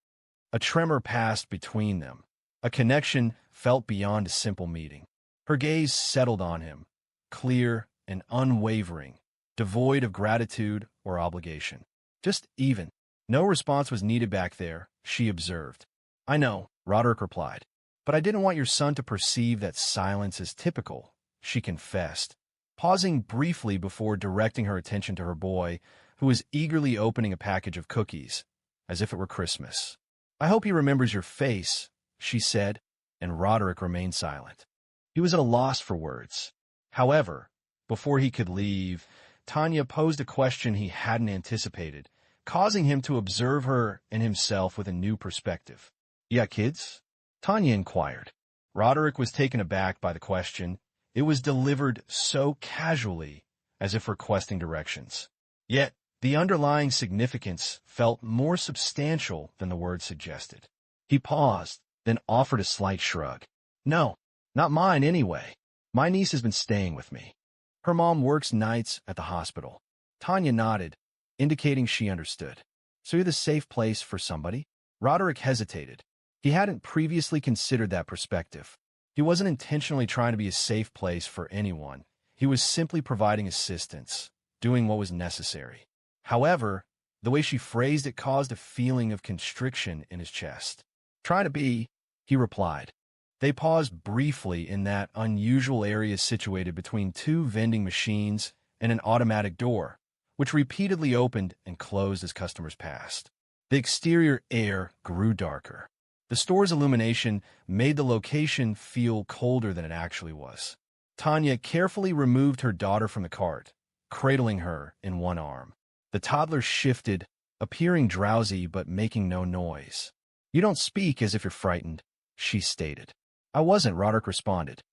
A tremor passed between them, a connection felt beyond a simple meeting. Her gaze settled on him, clear and unwavering, devoid of gratitude or obligation. Just even. No response was needed back there, she observed. "I know," Roderick replied. "But I didn't want your son to perceive that silence as typical," she confessed, pausing briefly before directing her attention to her boy, who was eagerly opening a package of cookies, as if it were Christmas. "I hope he remembers your face," she said, and Roderick remained silent. He was at a loss for words. However, before he could leave, Tanya posed a question he hadn't anticipated, causing him to observe her and himself with a new perspective. "You got kids?" Tanya inquired. Roderick was taken aback by the question. It was delivered so casually, as if requesting directions. Yet, the underlying significance felt more substantial than the words suggested. He paused, then offered a slight shrug. "No, not mine anyway. My niece has been staying with me. Her mom works nights at the hospital." Tanya nodded, indicating she understood. "So you're the safe place for somebody?" Roderick hesitated. He hadn't previously considered that perspective. He wasn't intentionally trying to be a safe place for anyone. He was simply providing assistance, doing what was necessary. However, the way she phrased it caused a feeling of constriction in his chest. "Trying to be," he replied. They paused briefly in that unusual area situated between two vending machines and an automatic door, which repeatedly opened and closed as customers passed. The exterior air grew darker. The store's illumination made the location feel colder than it actually was. Tanya carefully removed her daughter from the cart, cradling her in one arm. The toddler shifted, appearing drowsy but making no noise. "You don't speak as if you're frightened," she stated. "I wasn't," Roderick responded.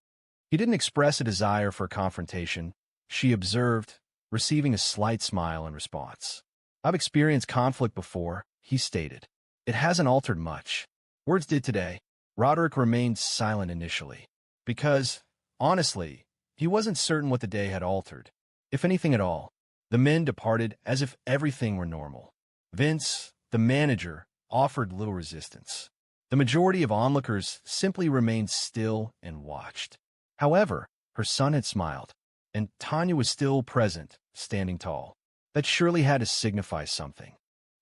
He didn't express a desire for a confrontation, she observed, receiving a slight smile in response. "I've experienced conflict before," he stated. "It hasn't altered much." Words did today. Roderick remained silent initially, because, honestly, he wasn't certain what the day had altered, if anything at all. The men departed as if everything were normal. Vince, the manager, offered little resistance. The majority of onlookers simply remained still and watched. However, her son had smiled, and Tanya was still present, standing tall. That surely had to signify something.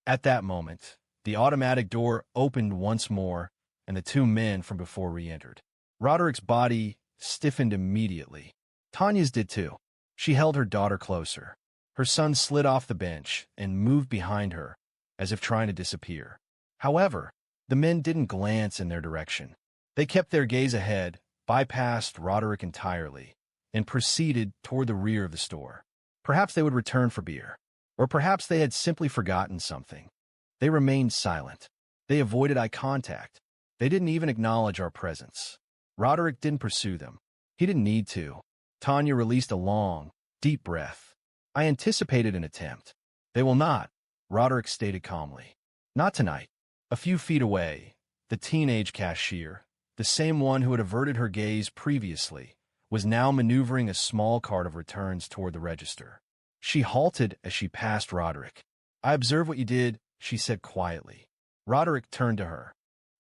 At that moment, the automatic door opened once more, and the two men from before re-entered. Roderick's body stiffened immediately. Tanya's did too. She held her daughter closer. Her son slid off the bench and moved behind her, as if trying to disappear. However, the men didn't glance in their direction. They kept their gaze ahead, bypassed Roderick entirely, and proceeded toward the rear of the store. Perhaps they would return for beer. Or perhaps they had simply forgotten something. They remained silent. They avoided eye contact. They didn't even acknowledge our presence. Roderick didn't pursue them. He didn't need to. Tanya released a long, deep breath. I anticipated an attempt. They will not, Roderick stated calmly. Not tonight. A few feet away, the teenage cashier, the same one who had averted her gaze previously, was now maneuvering a small cart of returns toward the register. She halted as she passed Roderick. I observed what you did, she said quietly. Roderick turned to her.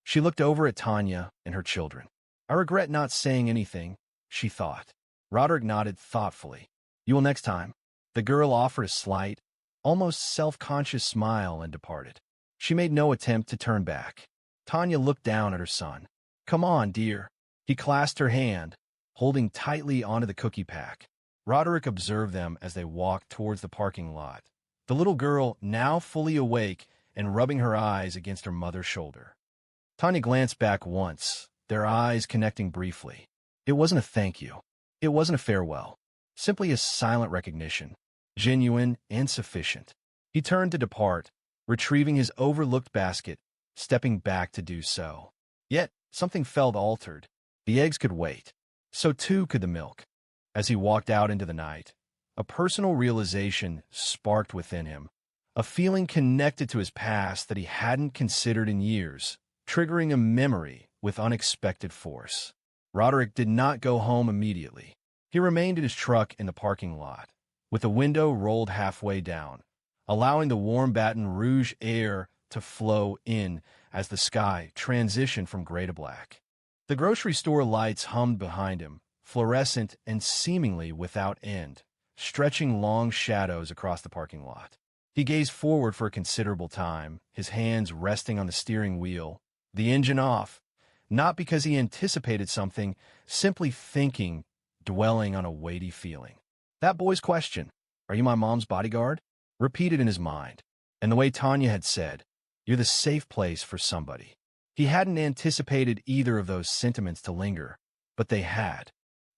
She looked over at Tanya and her children. I regret not saying anything, she thought. Roderick nodded thoughtfully. You will next time. The girl offered a slight, almost self-conscious smile and departed. She made no attempt to turn back. Tanya looked down at her son. Come on, dear. He clasped her hand, holding tightly onto the cookie pack. Roderick observed them as they walked towards the parking lot, the little girl now fully awake and rubbing her eyes against her mother's shoulder. Tanya glanced back once, their eyes connecting briefly. It wasn't a thank you. It wasn't a farewell. Simply a silent recognition, genuine and sufficient. He turned to depart, retrieving his overlooked basket, stepping back to do so. Yet, something felt altered. The eggs could wait. So too could the milk. As he walked out into the night, a personal realization sparked within him, a feeling connected to his past that he hadn't considered in years, triggering a memory with unexpected force. Roderick did not go home immediately. He remained in his truck in the parking lot, with the window rolled halfway down, allowing the warm Baton Rouge air to flow in as the sky transitioned from gray to black. The grocery store lights hummed behind him, fluorescent and seemingly without end, stretching long shadows across the parking lot. He gazed forward for a considerable time, his hands resting on the steering wheel, the engine off, not because he anticipated something, simply thinking, dwelling on a weighty feeling. That boy's question, "Are you my mom's bodyguard?" repeated in his mind, and the way Tanya had said, "You're the safe place for somebody." He hadn't anticipated either of those sentiments to linger, but they had.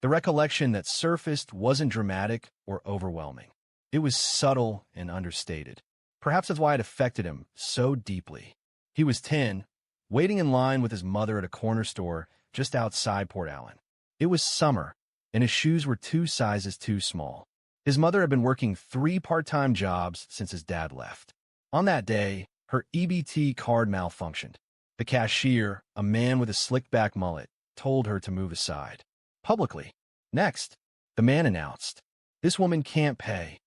The recollection that surfaced wasn't dramatic or overwhelming. It was subtle and understated. Perhaps that's why it affected him so deeply. He was 10, waiting in line with his mother at a corner store just outside Port Allen. It was summer, and his shoes were 2 sizes too small. His mother had been working 3 part-time jobs since his dad left. On that day, her EBT card malfunctioned. The cashier, a man with a slick-back mullet, told her to move aside. Publicly. Next, the man announced, "This woman can't pay."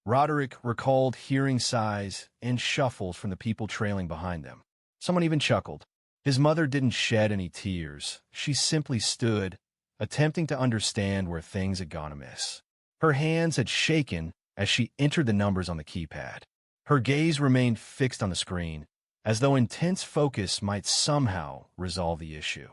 Roderick recalled hearing sighs and shuffles from the people trailing behind them. Someone even chuckled. His mother didn't shed any tears. She simply stood, attempting to understand where things had gone amiss. Her hands had shaken as she entered the numbers on the keypad. Her gaze remained fixed on the screen, as though intense focus might somehow resolve the issue.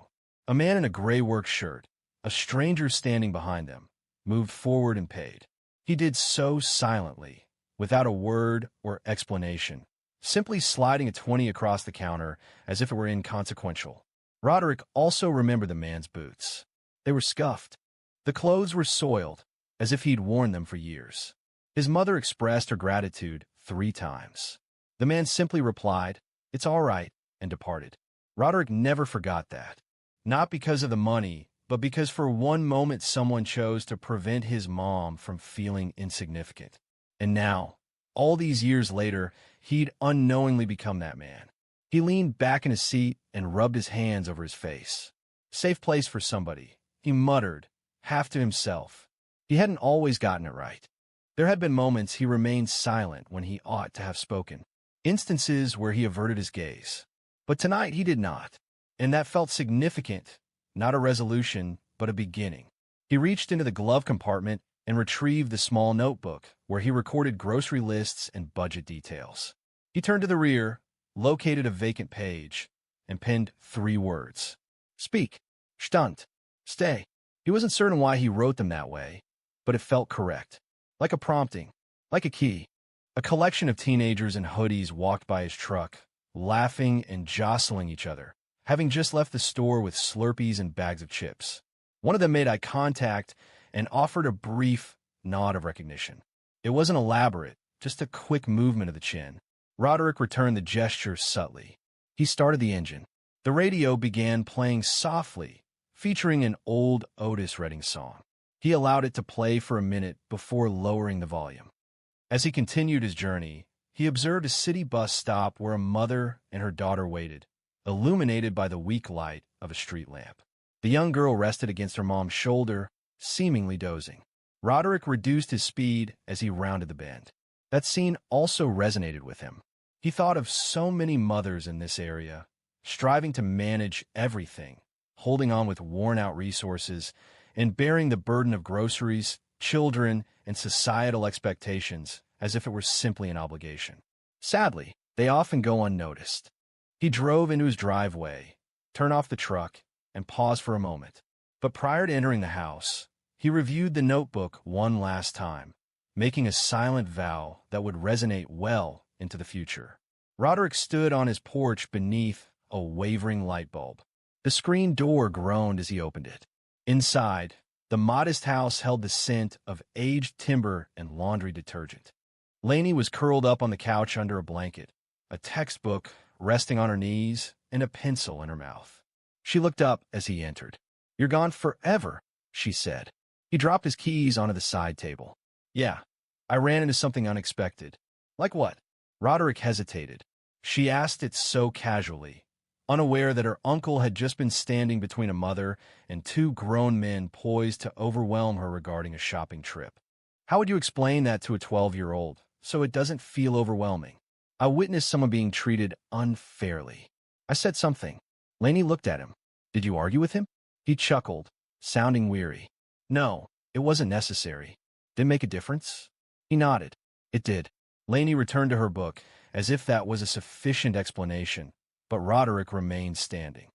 A man in a gray work shirt, a stranger standing behind them, moved forward and paid. He did so silently, without a word or explanation, simply sliding a 20 across the counter as if it were inconsequential. Roderick also remembered the man's boots. They were scuffed. The clothes were soiled, as if he'd worn them for years. His mother expressed her gratitude 3 times. The man simply replied, "It's all right," and departed. Roderick never forgot that. Not because of the money, but because for one moment someone chose to prevent his mom from feeling insignificant. And now, all these years later, he'd unknowingly become that man. He leaned back in his seat and rubbed his hands over his face. Safe place for somebody, he muttered, half to himself. He hadn't always gotten it right. There had been moments he remained silent when he ought to have spoken, instances where he averted his gaze. But tonight he did not, and that felt significant, not a resolution, but a beginning. He reached into the glove compartment and retrieved the small notebook where he recorded grocery lists and budget details. He turned to the rear, located a vacant page, and penned 3 words. Speak. Stand. Stay. He wasn't certain why he wrote them that way, but it felt correct. Like a prompting, like a key. A collection of teenagers in hoodies walked by his truck, laughing and jostling each other, having just left the store with Slurpees and bags of chips. One of them made eye contact and offered a brief nod of recognition. It wasn't elaborate, just a quick movement of the chin. Roderick returned the gesture subtly. He started the engine. The radio began playing softly, featuring an old Otis Redding song. He allowed it to play for a minute before lowering the volume. As he continued his journey, he observed a city bus stop where a mother and her daughter waited, illuminated by the weak light of a street lamp. The young girl rested against her mom's shoulder, seemingly dozing. Roderick reduced his speed as he rounded the bend. That scene also resonated with him. He thought of so many mothers in this area, striving to manage everything, holding on with worn-out resources, and bearing the burden of groceries, children, and societal expectations as if it were simply an obligation. Sadly, they often go unnoticed. He drove into his driveway, turned off the truck, and paused for a moment. But prior to entering the house, he reviewed the notebook one last time, making a silent vow that would resonate well into the future. Roderick stood on his porch beneath a wavering light bulb. The screen door groaned as he opened it. Inside, the modest house held the scent of aged timber and laundry detergent. Lainey was curled up on the couch under a blanket, a textbook resting on her knees and a pencil in her mouth. She looked up as he entered. "You're gone forever," she said. He dropped his keys onto the side table. "Yeah, I ran into something unexpected." "Like what?" Roderick hesitated. She asked it so casually, unaware that her uncle had just been standing between a mother and two grown men poised to overwhelm her regarding a shopping trip. How would you explain that to a 12-year-old so it doesn't feel overwhelming? "I witnessed someone being treated unfairly." I said something. Lainey looked at him. "Did you argue with him?" He chuckled, sounding weary. "No, it wasn't necessary." "Did it make a difference?" He nodded. "It did." Lainey returned to her book, as if that was a sufficient explanation, but Roderick remained standing.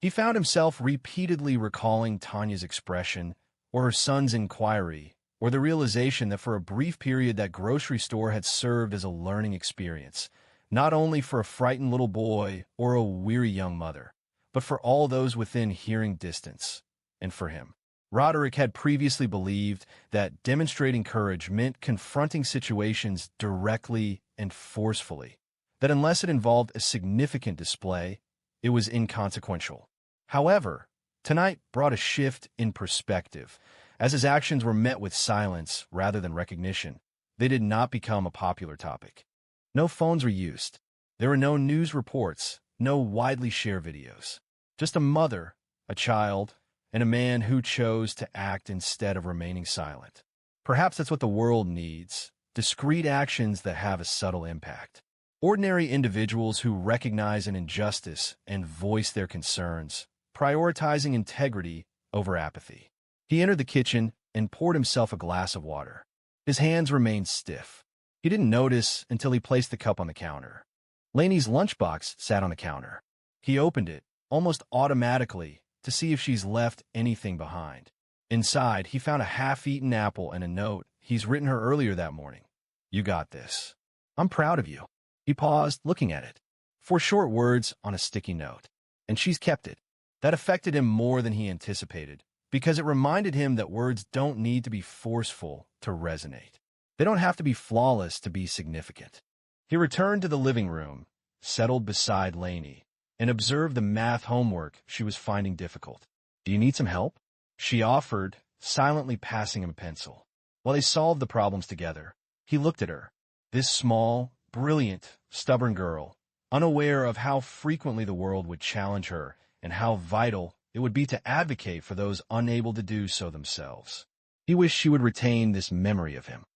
He found himself repeatedly recalling Tanya's expression, or her son's inquiry, or the realization that for a brief period that grocery store had served as a learning experience, not only for a frightened little boy or a weary young mother, but for all those within hearing distance, and for him. Roderick had previously believed that demonstrating courage meant confronting situations directly and forcefully, that unless it involved a significant display, it was inconsequential. However, tonight brought a shift in perspective. As his actions were met with silence rather than recognition, they did not become a popular topic. No phones were used. There were no news reports, no widely shared videos. Just a mother, a child, and a man who chose to act instead of remaining silent. Perhaps that's what the world needs, discreet actions that have a subtle impact. Ordinary individuals who recognize an injustice and voice their concerns, prioritizing integrity over apathy. He entered the kitchen and poured himself a glass of water. His hands remained stiff. He didn't notice until he placed the cup on the counter. Lainey's lunchbox sat on the counter. He opened it, almost automatically, to see if she's left anything behind. Inside, he found a half-eaten apple and a note he's written her earlier that morning. "You got this. I'm proud of you." He paused, looking at it. 4 short words on a sticky note. And she's kept it. That affected him more than he anticipated, because it reminded him that words don't need to be forceful to resonate. They don't have to be flawless to be significant. He returned to the living room, settled beside Lainey, and observed the math homework she was finding difficult. "Do you need some help?" she offered, silently passing him a pencil. While they solved the problems together, he looked at her. This small, brilliant, stubborn girl, unaware of how frequently the world would challenge her and how vital it would be to advocate for those unable to do so themselves. He wished she would retain this memory of him.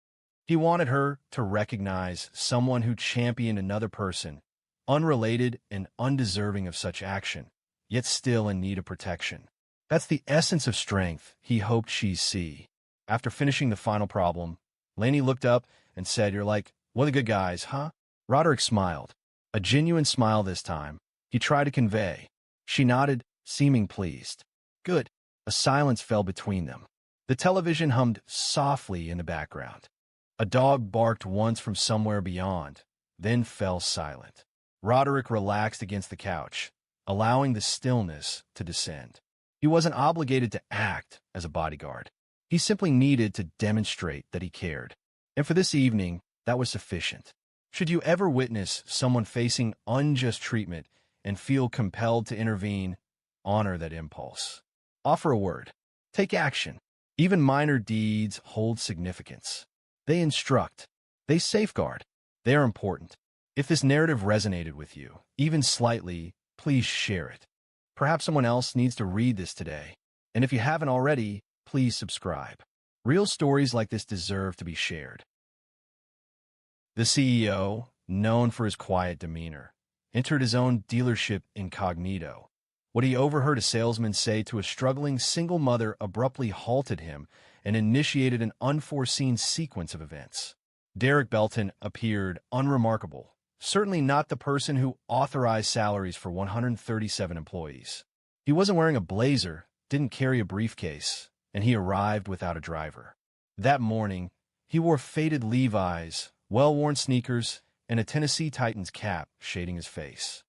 He wanted her to recognize someone who championed another person, unrelated and undeserving of such action, yet still in need of protection. That's the essence of strength he hoped she'd see. After finishing the final problem, Lainey looked up and said, "You're like one of the good guys, huh?" Roderick smiled. A genuine smile this time. He tried to convey. She nodded, seeming pleased. "Good." A silence fell between them. The television hummed softly in the background. A dog barked once from somewhere beyond, then fell silent. Roderick relaxed against the couch, allowing the stillness to descend. He wasn't obligated to act as a bodyguard. He simply needed to demonstrate that he cared. And for this evening, that was sufficient. Should you ever witness someone facing unjust treatment and feel compelled to intervene, honor that impulse. Offer a word. Take action. Even minor deeds hold significance. They instruct. They safeguard. They are important. If this narrative resonated with you, even slightly, please share it. Perhaps someone else needs to read this today. And if you haven't already, please subscribe. Real stories like this deserve to be shared. The CEO, known for his quiet demeanor, entered his own dealership incognito. What he overheard a salesman say to a struggling single mother abruptly halted him and initiated an unforeseen sequence of events. Derek Belton appeared unremarkable, certainly not the person who authorized salaries for 137 employees. He wasn't wearing a blazer, didn't carry a briefcase, and he arrived without a driver. That morning, he wore faded Levi's, well-worn sneakers, and a Tennessee Titans cap shading his face.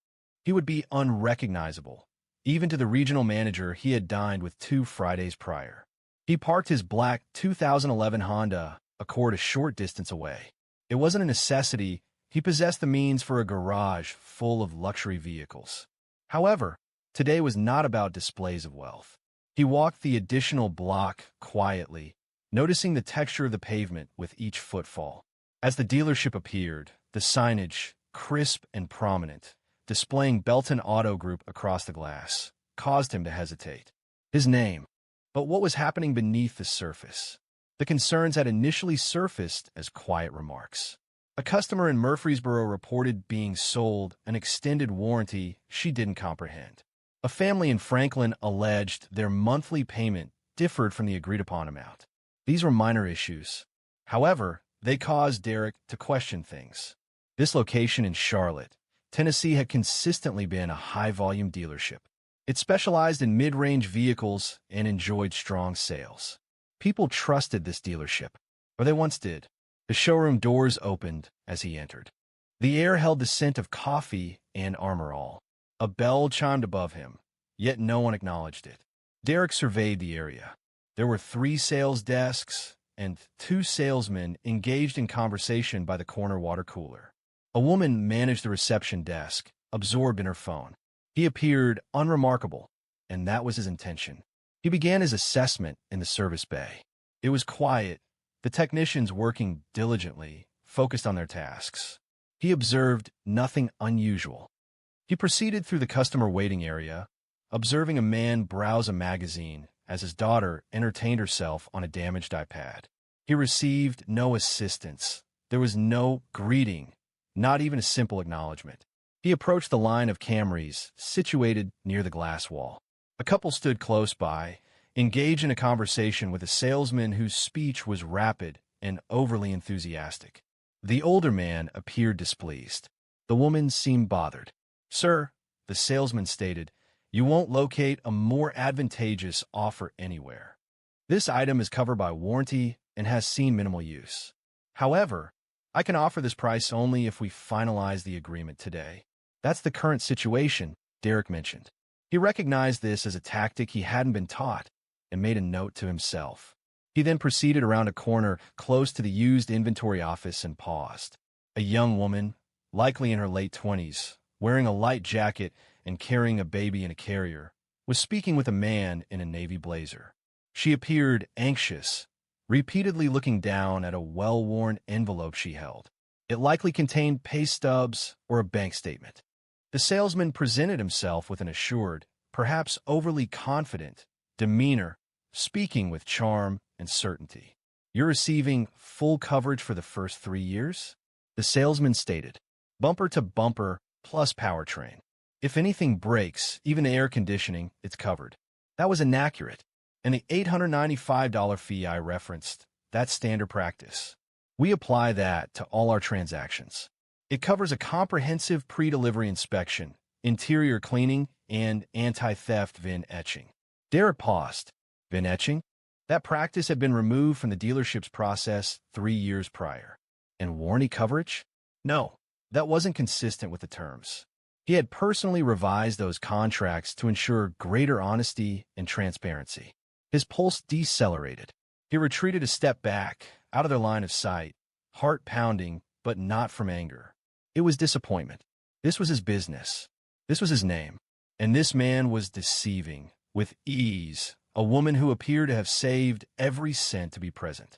He would be unrecognizable, even to the regional manager he had dined with 2 Fridays prior. He parked his black 2011 Honda Accord a short distance away. It wasn't a necessity. He possessed the means for a garage full of luxury vehicles. However, today was not about displays of wealth. He walked the additional block quietly, noticing the texture of the pavement with each footfall. As the dealership appeared, the signage, crisp and prominent, displaying Belton Auto Group across the glass, caused him to hesitate. His name. But what was happening beneath the surface? The concerns had initially surfaced as quiet remarks. A customer in Murfreesboro reported being sold an extended warranty she didn't comprehend. A family in Franklin alleged their monthly payment differed from the agreed-upon amount. These were minor issues. However, they caused Derek to question things. This location in Charlotte, Tennessee had consistently been a high-volume dealership. It specialized in mid-range vehicles and enjoyed strong sales. People trusted this dealership, or they once did. The showroom doors opened as he entered. The air held the scent of coffee and Armor All. A bell chimed above him, yet no one acknowledged it. Derek surveyed the area. There were 3 sales desks and 2 salesmen engaged in conversation by the corner water cooler. A woman managed the reception desk, absorbed in her phone. He appeared unremarkable, and that was his intention. He began his assessment in the service bay. It was quiet, the technicians working diligently, focused on their tasks. He observed nothing unusual. He proceeded through the customer waiting area, observing a man browse a magazine as his daughter entertained herself on a damaged iPad. He received no assistance. There was no greeting, not even a simple acknowledgement. He approached the line of Camrys situated near the glass wall. A couple stood close by, engaged in a conversation with a salesman whose speech was rapid and overly enthusiastic. The older man appeared displeased. The woman seemed bothered. "Sir," the salesman stated, "you won't locate a more advantageous offer anywhere. This item is covered by warranty and has seen minimal use. However, I can offer this price only if we finalize the agreement today." "That's the current situation," Derek mentioned. He recognized this as a tactic he hadn't been taught and made a note to himself. He then proceeded around a corner close to the used inventory office and paused. A young woman, likely in her late 20s, wearing a light jacket and carrying a baby in a carrier, was speaking with a man in a navy blazer. She appeared anxious, repeatedly looking down at a well-worn envelope she held. It likely contained pay stubs or a bank statement. The salesman presented himself with an assured, perhaps overly confident, demeanor, speaking with charm and certainty. "You're receiving full coverage for the first 3 years?" the salesman stated. "Bumper to bumper plus powertrain. If anything breaks, even the air conditioning, it's covered." That was inaccurate. And the $895 fee I referenced, that's standard practice. We apply that to all our transactions. It covers a comprehensive pre-delivery inspection, interior cleaning, and anti-theft VIN etching. Derek paused. VIN etching? That practice had been removed from the dealership's process 3 years prior. And warranty coverage? No, that wasn't consistent with the terms. He had personally revised those contracts to ensure greater honesty and transparency. His pulse decelerated. He retreated a step back, out of their line of sight, heart pounding, but not from anger. It was disappointment. This was his business. This was his name. And this man was deceiving, with ease, a woman who appeared to have saved every cent to be present.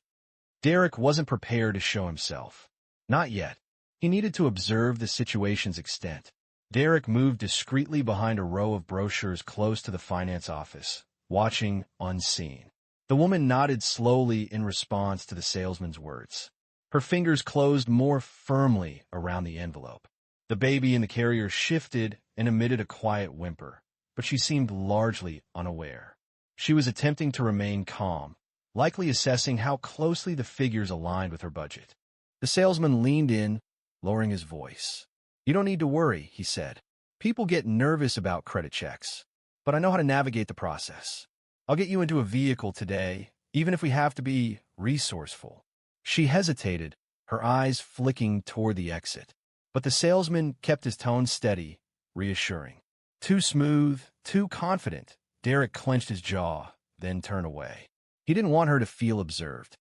Derek wasn't prepared to show himself. Not yet. He needed to observe the situation's extent. Derek moved discreetly behind a row of brochures close to the finance office, watching unseen. The woman nodded slowly in response to the salesman's words. Her fingers closed more firmly around the envelope. The baby in the carrier shifted and emitted a quiet whimper, but she seemed largely unaware. She was attempting to remain calm, likely assessing how closely the figures aligned with her budget. The salesman leaned in, lowering his voice. "You don't need to worry," he said. "People get nervous about credit checks, but I know how to navigate the process. I'll get you into a vehicle today, even if we have to be resourceful." She hesitated, her eyes flicking toward the exit. But the salesman kept his tone steady, reassuring. Too smooth, too confident, Derek clenched his jaw, then turned away. He didn't want her to feel observed.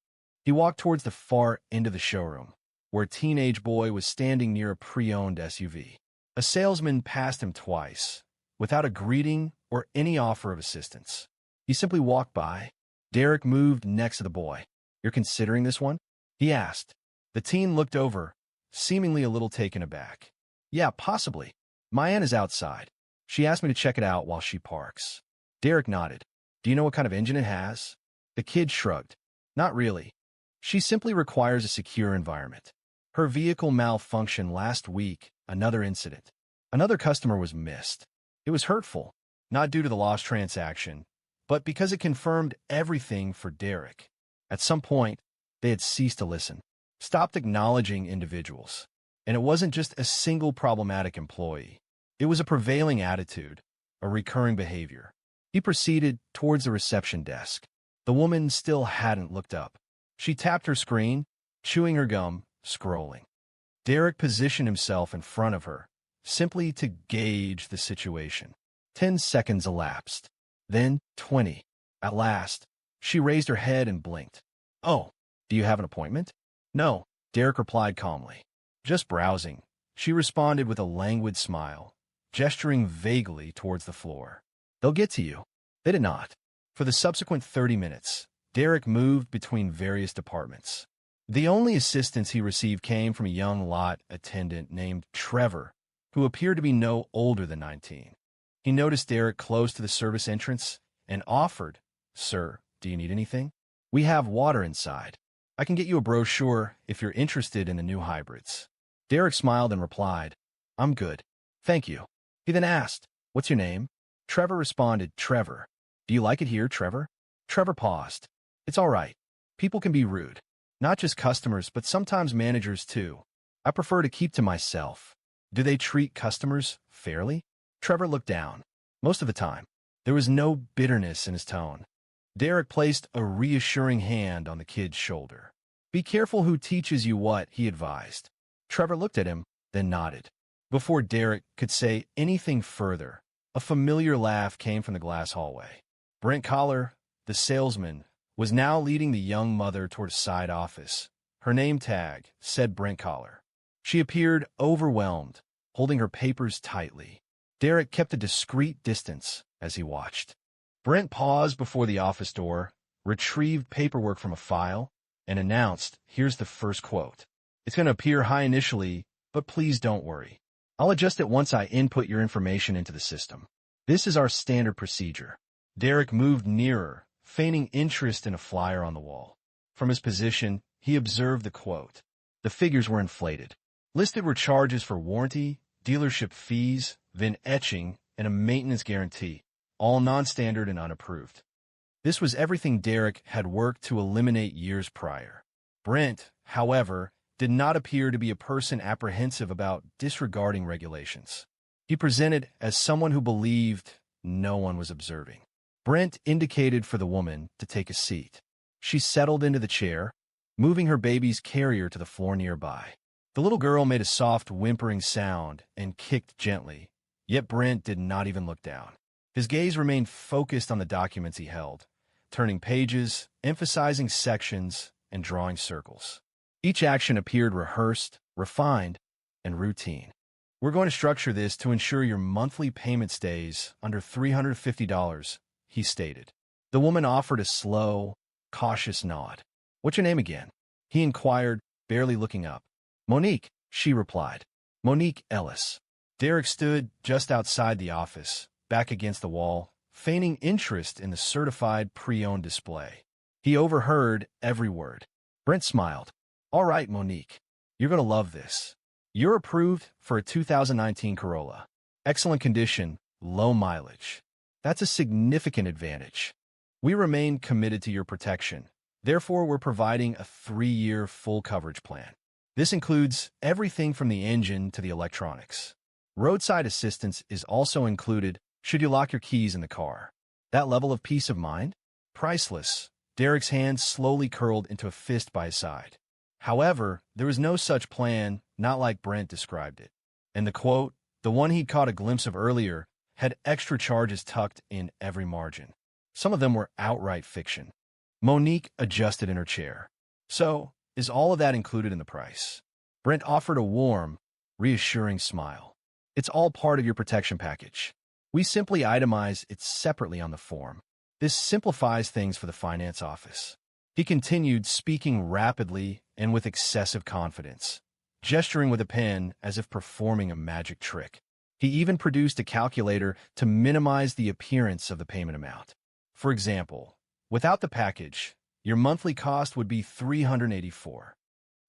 He walked towards the far end of the showroom, where a teenage boy was standing near a pre-owned SUV. A salesman passed him twice, without a greeting or any offer of assistance. He simply walked by. Derek moved next to the boy. "You're considering this one?" he asked. The teen looked over, seemingly a little taken aback. "Yeah, possibly. My aunt is outside. She asked me to check it out while she parks." Derek nodded. "Do you know what kind of engine it has?" The kid shrugged. "Not really. She simply requires a secure environment. Her vehicle malfunctioned last week, another incident. Another customer was missed. It was hurtful, not due to the lost transaction, but because it confirmed everything for Derek. At some point, they had ceased to listen, stopped acknowledging individuals. And it wasn't just a single problematic employee. It was a prevailing attitude, a recurring behavior. He proceeded towards the reception desk. The woman still hadn't looked up. She tapped her screen, chewing her gum, scrolling. Derek positioned himself in front of her, simply to gauge the situation. 10 seconds elapsed. Then 20. At last, she raised her head and blinked. "Oh, do you have an appointment?" "No," Derek replied calmly. "Just browsing." She responded with a languid smile, gesturing vaguely towards the floor. "They'll get to you." They did not. For the subsequent 30 minutes, Derek moved between various departments. The only assistance he received came from a young lot attendant named Trevor, who appeared to be no older than 19. He noticed Derek close to the service entrance and offered, "Sir, do you need anything? We have water inside. I can get you a brochure if you're interested in the new hybrids." Derek smiled and replied, "I'm good. Thank you." He then asked, "What's your name?" Trevor responded, "Trevor." "Do you like it here, Trevor?" Trevor paused. "It's all right. People can be rude. Not just customers, but sometimes managers too. I prefer to keep to myself." "Do they treat customers fairly?" Trevor looked down. Most of the time. There was no bitterness in his tone. Derek placed a reassuring hand on the kid's shoulder. "Be careful who teaches you what," he advised. Trevor looked at him, then nodded. Before Derek could say anything further, a familiar laugh came from the glass hallway. Brent Collar, the salesman, was now leading the young mother toward a side office. Her name tag said Brent Collar. She appeared overwhelmed, holding her papers tightly. Derek kept a discreet distance as he watched. Brent paused before the office door, retrieved paperwork from a file, and announced, "Here's the first quote. It's going to appear high initially, but please don't worry. I'll adjust it once I input your information into the system. This is our standard procedure." Derek moved nearer, feigning interest in a flyer on the wall. From his position, he observed the quote. The figures were inflated. Listed were charges for warranty, dealership fees, VIN etching, and a maintenance guarantee, all non-standard and unapproved. This was everything Derek had worked to eliminate years prior. Brent, however, did not appear to be a person apprehensive about disregarding regulations. He presented as someone who believed no one was observing. Brent indicated for the woman to take a seat. She settled into the chair, moving her baby's carrier to the floor nearby. The little girl made a soft whimpering sound and kicked gently, yet Brent did not even look down. His gaze remained focused on the documents he held, turning pages, emphasizing sections, and drawing circles. Each action appeared rehearsed, refined, and routine. We're going to structure this to ensure your monthly payment stays under $350, he stated. The woman offered a slow, cautious nod. What's your name again? He inquired, barely looking up. Monique, she replied. Monique Ellis. Derek stood just outside the office, back against the wall, feigning interest in the certified pre-owned display. He overheard every word. Brent smiled. All right, Monique. You're going to love this. You're approved for a 2019 Corolla. Excellent condition, low mileage. That's a significant advantage. We remain committed to your protection. Therefore, we're providing a 3-year full coverage plan. This includes everything from the engine to the electronics. Roadside assistance is also included should you lock your keys in the car. That level of peace of mind? Priceless. Derek's hand slowly curled into a fist by his side. However, there was no such plan, not like Brent described it. And the quote, the one he'd caught a glimpse of earlier, had extra charges tucked in every margin. Some of them were outright fiction. Monique adjusted in her chair. So, is all of that included in the price? Brent offered a warm, reassuring smile. It's all part of your protection package. We simply itemize it separately on the form. This simplifies things for the finance office. He continued, speaking rapidly and with excessive confidence, gesturing with a pen as if performing a magic trick. He even produced a calculator to minimize the appearance of the payment amount. For example, without the package, your monthly cost would be $384.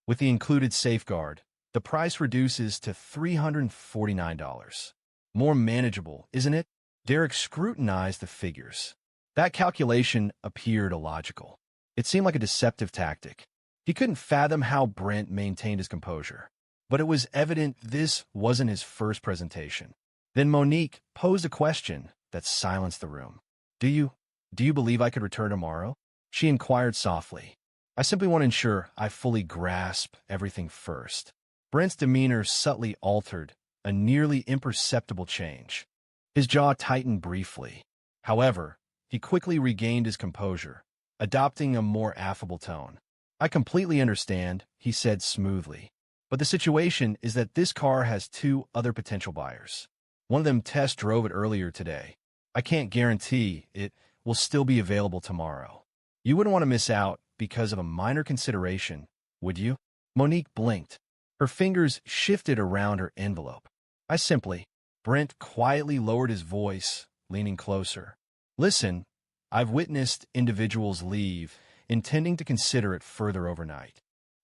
With the included safeguard, the price reduces to $349. More manageable, isn't it? Derek scrutinized the figures. That calculation appeared illogical. It seemed like a deceptive tactic. He couldn't fathom how Brent maintained his composure. But it was evident this wasn't his first presentation. Then Monique posed a question that silenced the room. Do you believe I could return tomorrow? She inquired softly. I simply want to ensure I fully grasp everything first. Brent's demeanor subtly altered, a nearly imperceptible change. His jaw tightened briefly. However, he quickly regained his composure, adopting a more affable tone. I completely understand, he said smoothly. But the situation is that this car has 2 other potential buyers. One of them test drove it earlier today. I can't guarantee it will still be available tomorrow. You wouldn't want to miss out because of a minor consideration, would you? Monique blinked. Her fingers shifted around her envelope. Brent quietly lowered his voice, leaning closer. Listen, I've witnessed individuals leave, intending to consider it further overnight.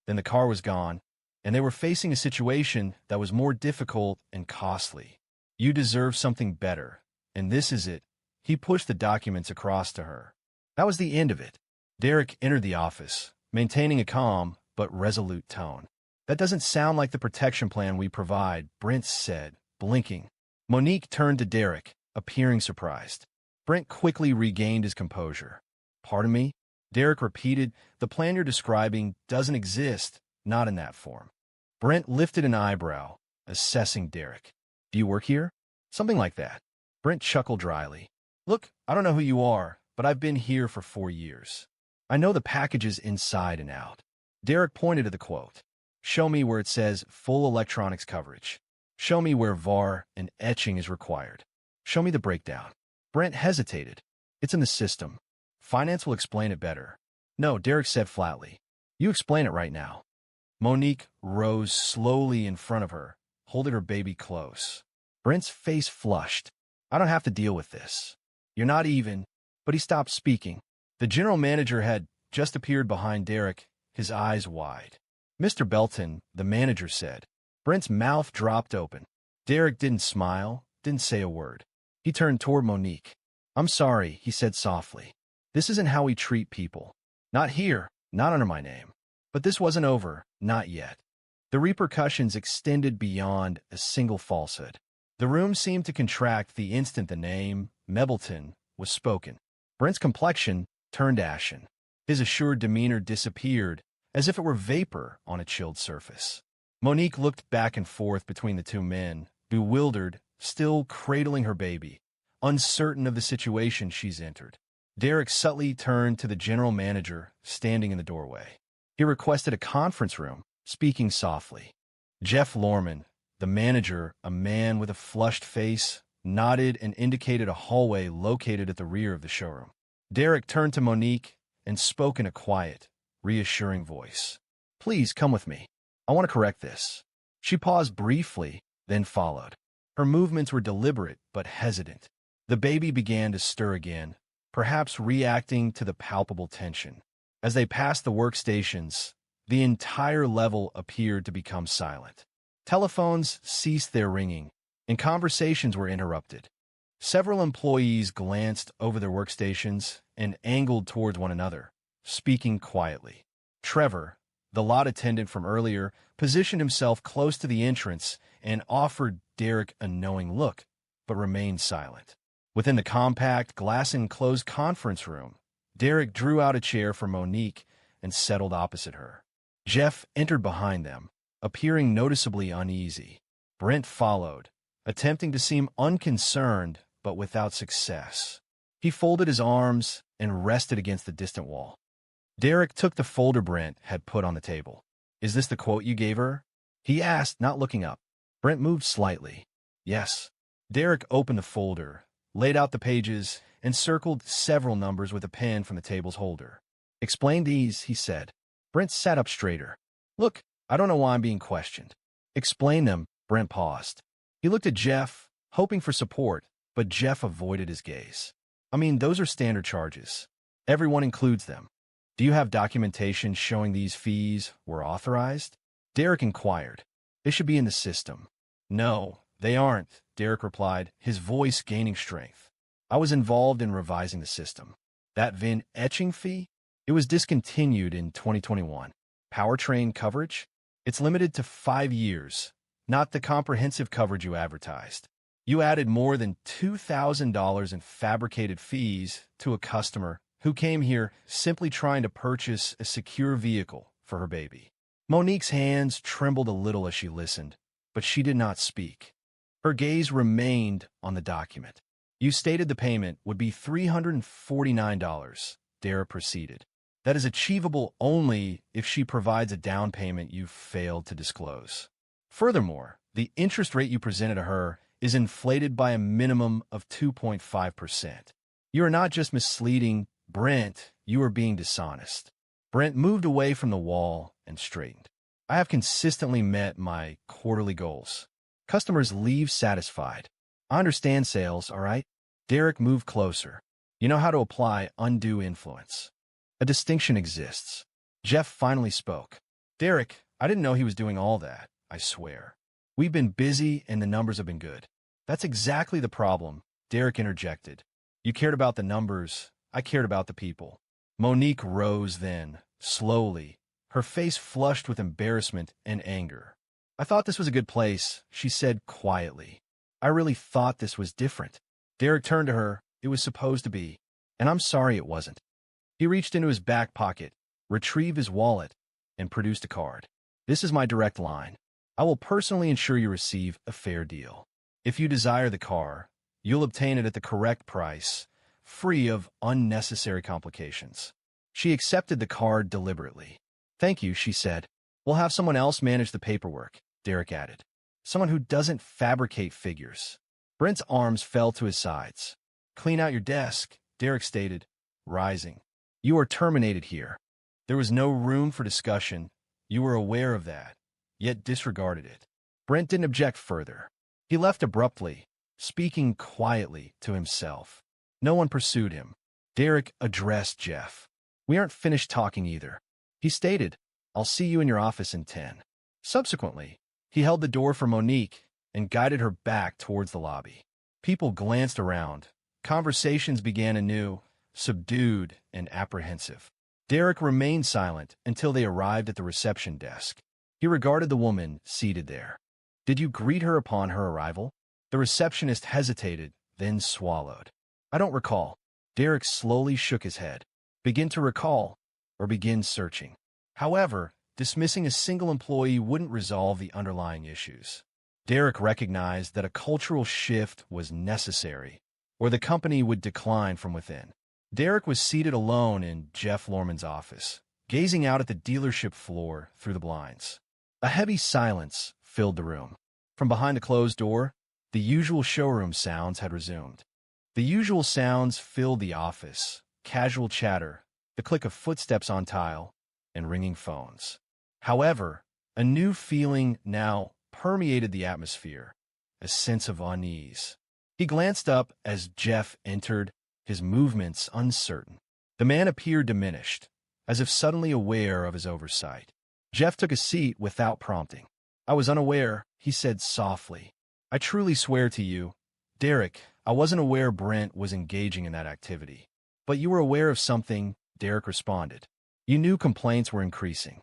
Then the car was gone, and they were facing a situation that was more difficult and costly. You deserve something better, and this is it. He pushed the documents across to her. That was the end of it. Derek entered the office, maintaining a calm but resolute tone. That doesn't sound like the protection plan we provide, Brent said, blinking. Monique turned to Derek, appearing surprised. Brent quickly regained his composure. Pardon me? Derek repeated, the plan you're describing doesn't exist, not in that form. Brent lifted an eyebrow, assessing Derek. Do you work here? Something like that. Brent chuckled dryly. Look, I don't know who you are, but I've been here for 4 years. I know the packages inside and out. Derek pointed to the quote. Show me where it says full electronics coverage. Show me where VAR and etching is required. Show me the breakdown. Brent hesitated. It's in the system. Finance will explain it better. No, Derek said flatly. You explain it right now. Monique rose slowly in front of her, holding her baby close. Brent's face flushed. I don't have to deal with this. You're not even. But he stopped speaking. The general manager had just appeared behind Derek, his eyes wide. Mr. Belton, the manager said. Brent's mouth dropped open. Derek didn't smile, didn't say a word. He turned toward Monique. I'm sorry, he said softly. This isn't how we treat people. Not here, not under my name. But this wasn't over, not yet. The repercussions extended beyond a single falsehood. The room seemed to contract the instant the name, Mebleton, was spoken. Brent's complexion turned ashen. His assured demeanor disappeared, as if it were vapor on a chilled surface. Monique looked back and forth between the 2 men, bewildered, still cradling her baby, uncertain of the situation she's entered. Derek subtly turned to the general manager standing in the doorway. He requested a conference room, speaking softly. Jeff Lorman, the manager, a man with a flushed face, nodded and indicated a hallway located at the rear of the showroom. Derek turned to Monique and spoke in a quiet, reassuring voice. "Please come with me. I want to correct this." She paused briefly, then followed. Her movements were deliberate but hesitant. The baby began to stir again, perhaps reacting to the palpable tension. As they passed the workstations, the entire level appeared to become silent. Telephones ceased their ringing, and conversations were interrupted. Several employees glanced over their workstations and angled towards one another, speaking quietly. Trevor, the lot attendant from earlier, positioned himself close to the entrance and offered Derek a knowing look, but remained silent. Within the compact, glass-enclosed conference room, Derek drew out a chair for Monique and settled opposite her. Jeff entered behind them, appearing noticeably uneasy. Brent followed, attempting to seem unconcerned, but without success. He folded his arms and rested against the distant wall. Derek took the folder Brent had put on the table. "Is this the quote you gave her?" he asked, not looking up. Brent moved slightly. "Yes." Derek opened the folder, laid out the pages, and circled several numbers with a pen from the table's holder. "Explain these," he said. Brent sat up straighter. "Look, I don't know why I'm being questioned." "Explain them." Brent paused. He looked at Jeff, hoping for support, but Jeff avoided his gaze. "I mean, those are standard charges. Everyone includes them. Do you have documentation showing these fees were authorized?" Derek inquired. "They should be in the system." "No, they aren't," Derek replied, his voice gaining strength. "I was involved in revising the system. That VIN etching fee? It was discontinued in 2021. Powertrain coverage? It's limited to 5 years, not the comprehensive coverage you advertised. You added more than $2,000 in fabricated fees to a customer who came here simply trying to purchase a secure vehicle for her baby." Monique's hands trembled a little as she listened, but she did not speak. Her gaze remained on the document. "You stated the payment would be $349, Derek proceeded. "That is achievable only if she provides a down payment you failed to disclose. Furthermore, the interest rate you presented to her is inflated by a minimum of 2.5%. You are not just misleading Brent, you are being dishonest." Brent moved away from the wall and straightened. "I have consistently met my quarterly goals. Customers leave satisfied. I understand sales, all right?" Derek moved closer. "You know how to apply undue influence. A distinction exists." Jeff finally spoke. "Derek, I didn't know he was doing all that, I swear. We've been busy and the numbers have been good." "That's exactly the problem," Derek interjected. "You cared about the numbers, I cared about the people." Monique rose then, slowly, her face flushed with embarrassment and anger. "I thought this was a good place," she said quietly. "I really thought this was different." Derek turned to her. "It was supposed to be, and I'm sorry it wasn't." He reached into his back pocket, retrieved his wallet, and produced a card. "This is my direct line. I will personally ensure you receive a fair deal. If you desire the car, you'll obtain it at the correct price, free of unnecessary complications." She accepted the card deliberately. "Thank you," she said. "We'll have someone else manage the paperwork," Derek added. "Someone who doesn't fabricate figures." Brent's arms fell to his sides. "Clean out your desk," Derek stated, rising. "You are terminated here." There was no room for discussion. You were aware of that, yet disregarded it. Brent didn't object further. He left abruptly, speaking quietly to himself. No one pursued him. Derek addressed Jeff. "We aren't finished talking either," he stated. "I'll see you in your office in 10. Subsequently, he held the door for Monique and guided her back towards the lobby. People glanced around. Conversations began anew, subdued and apprehensive. Derek remained silent until they arrived at the reception desk. He regarded the woman seated there. "Did you greet her upon her arrival?" The receptionist hesitated, then swallowed. "I don't recall." Derek slowly shook his head. "Begin to recall, or begin searching." However, dismissing a single employee wouldn't resolve the underlying issues. Derek recognized that a cultural shift was necessary, or the company would decline from within. Derek was seated alone in Jeff Lorman's office, gazing out at the dealership floor through the blinds. A heavy silence filled the room. From behind the closed door, the usual showroom sounds had resumed. The usual sounds filled the office: casual chatter, the click of footsteps on tile, and ringing phones. However, a new feeling now permeated the atmosphere, a sense of unease. He glanced up as Jeff entered, his movements uncertain. The man appeared diminished, as if suddenly aware of his oversight. Jeff took a seat without prompting. "I was unaware," he said softly. "I truly swear to you, Derek, I wasn't aware Brent was engaging in that activity." "But you were aware of something," Derek responded. "You knew complaints were increasing.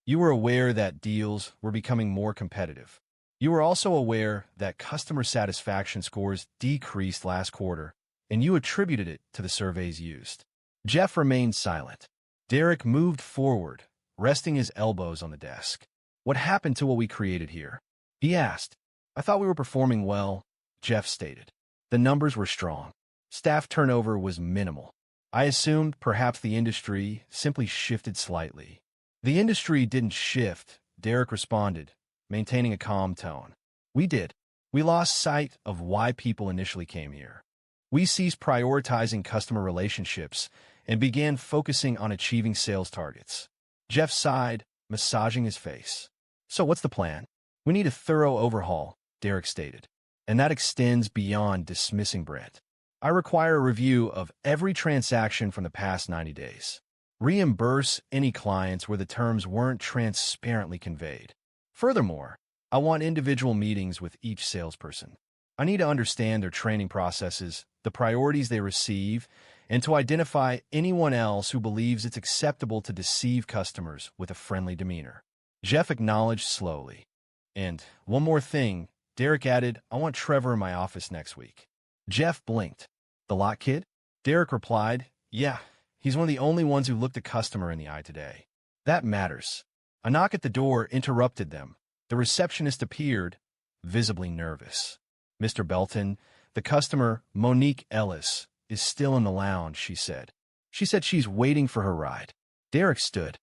You were aware that deals were becoming more competitive. You were also aware that customer satisfaction scores decreased last quarter, and you attributed it to the surveys used." Jeff remained silent. Derek moved forward, resting his elbows on the desk. "What happened to what we created here?" he asked. "I thought we were performing well," Jeff stated. "The numbers were strong. Staff turnover was minimal. I assumed perhaps the industry simply shifted slightly." "The industry didn't shift," Derek responded, maintaining a calm tone. "We did. We lost sight of why people initially came here. We ceased prioritizing customer relationships and began focusing on achieving sales targets." Jeff sighed, massaging his face. "So what's the plan?" "We need a thorough overhaul," Derek stated, "and that extends beyond dismissing Brent. I require a review of every transaction from the past 90 days. Reimburse any clients where the terms weren't transparently conveyed. Furthermore, I want individual meetings with each salesperson. I need to understand their training processes, the priorities they receive, and to identify anyone else who believes it's acceptable to deceive customers with a friendly demeanor." Jeff acknowledged slowly. "And one more thing," Derek added, "I want Trevor in my office next week." Jeff blinked. "The lot kid?" Derek replied, "Yeah, he's one of the only ones who looked a customer in the eye today." "That matters." A knock at the door interrupted them. The receptionist appeared, visibly nervous. "Mr. Belton, the customer, Monique Ellis, is still in the lounge," she said. "She said she's waiting for her ride." Derek stood.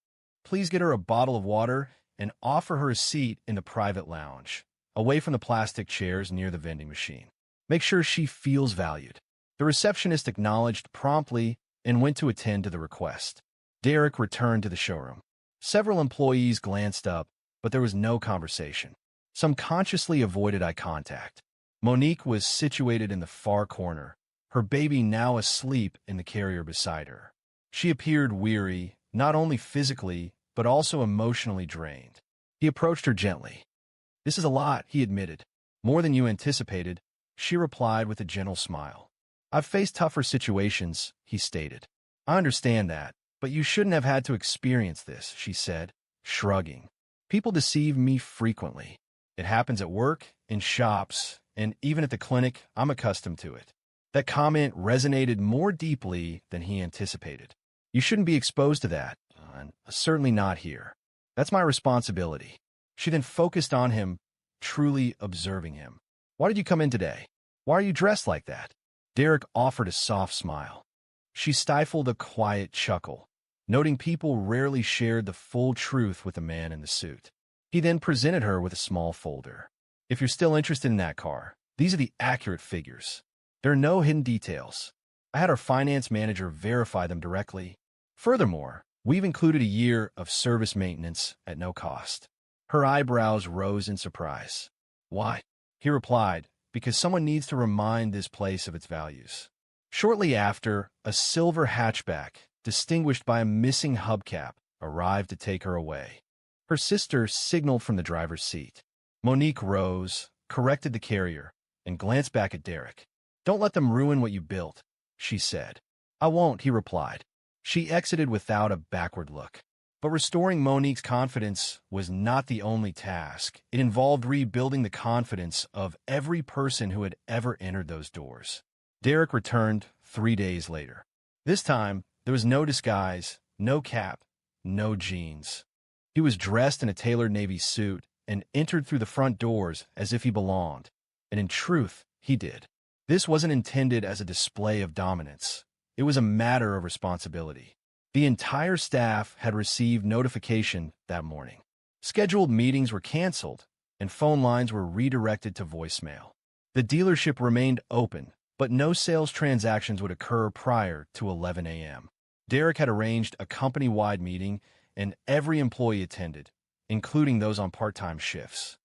"Please get her a bottle of water and offer her a seat in the private lounge, away from the plastic chairs near the vending machine. Make sure she feels valued." The receptionist acknowledged promptly and went to attend to the request. Derek returned to the showroom. Several employees glanced up, but there was no conversation. Some consciously avoided eye contact. Monique was situated in the far corner, her baby now asleep in the carrier beside her. She appeared weary, not only physically, but also emotionally drained. He approached her gently. "This is a lot," he admitted. "More than you anticipated," she replied with a gentle smile. "I've faced tougher situations," he stated. "I understand that, but you shouldn't have had to experience this," she said, shrugging. "People deceive me frequently. It happens at work, in shops, and even at the clinic. I'm accustomed to it." That comment resonated more deeply than he anticipated. "You shouldn't be exposed to that, and certainly not here. That's my responsibility." She then focused on him, truly observing him. "Why did you come in today? Why are you dressed like that?" Derek offered a soft smile. She stifled a quiet chuckle, noting people rarely shared the full truth with the man in the suit. He then presented her with a small folder. "If you're still interested in that car, these are the accurate figures. There are no hidden details. I had our finance manager verify them directly. Furthermore, we've included a year of service maintenance at no cost." Her eyebrows rose in surprise. "Why?" He replied, "Because someone needs to remind this place of its values." Shortly after, a silver hatchback, distinguished by a missing hubcap, arrived to take her away. Her sister signaled from the driver's seat. Monique rose, corrected the carrier, and glanced back at Derek. "Don't let them ruin what you built," she said. "I won't," he replied. She exited without a backward look. But restoring Monique's confidence was not the only task. It involved rebuilding the confidence of every person who had ever entered those doors. Derek returned 3 days later. This time, there was no disguise, no cap, no jeans. He was dressed in a tailored navy suit and entered through the front doors as if he belonged. And in truth, he did. This wasn't intended as a display of dominance. It was a matter of responsibility. The entire staff had received notification that morning. Scheduled meetings were canceled, and phone lines were redirected to voicemail. The dealership remained open, but no sales transactions would occur prior to 11 a.m. Derek had arranged a company-wide meeting, and every employee attended, including those on part-time shifts.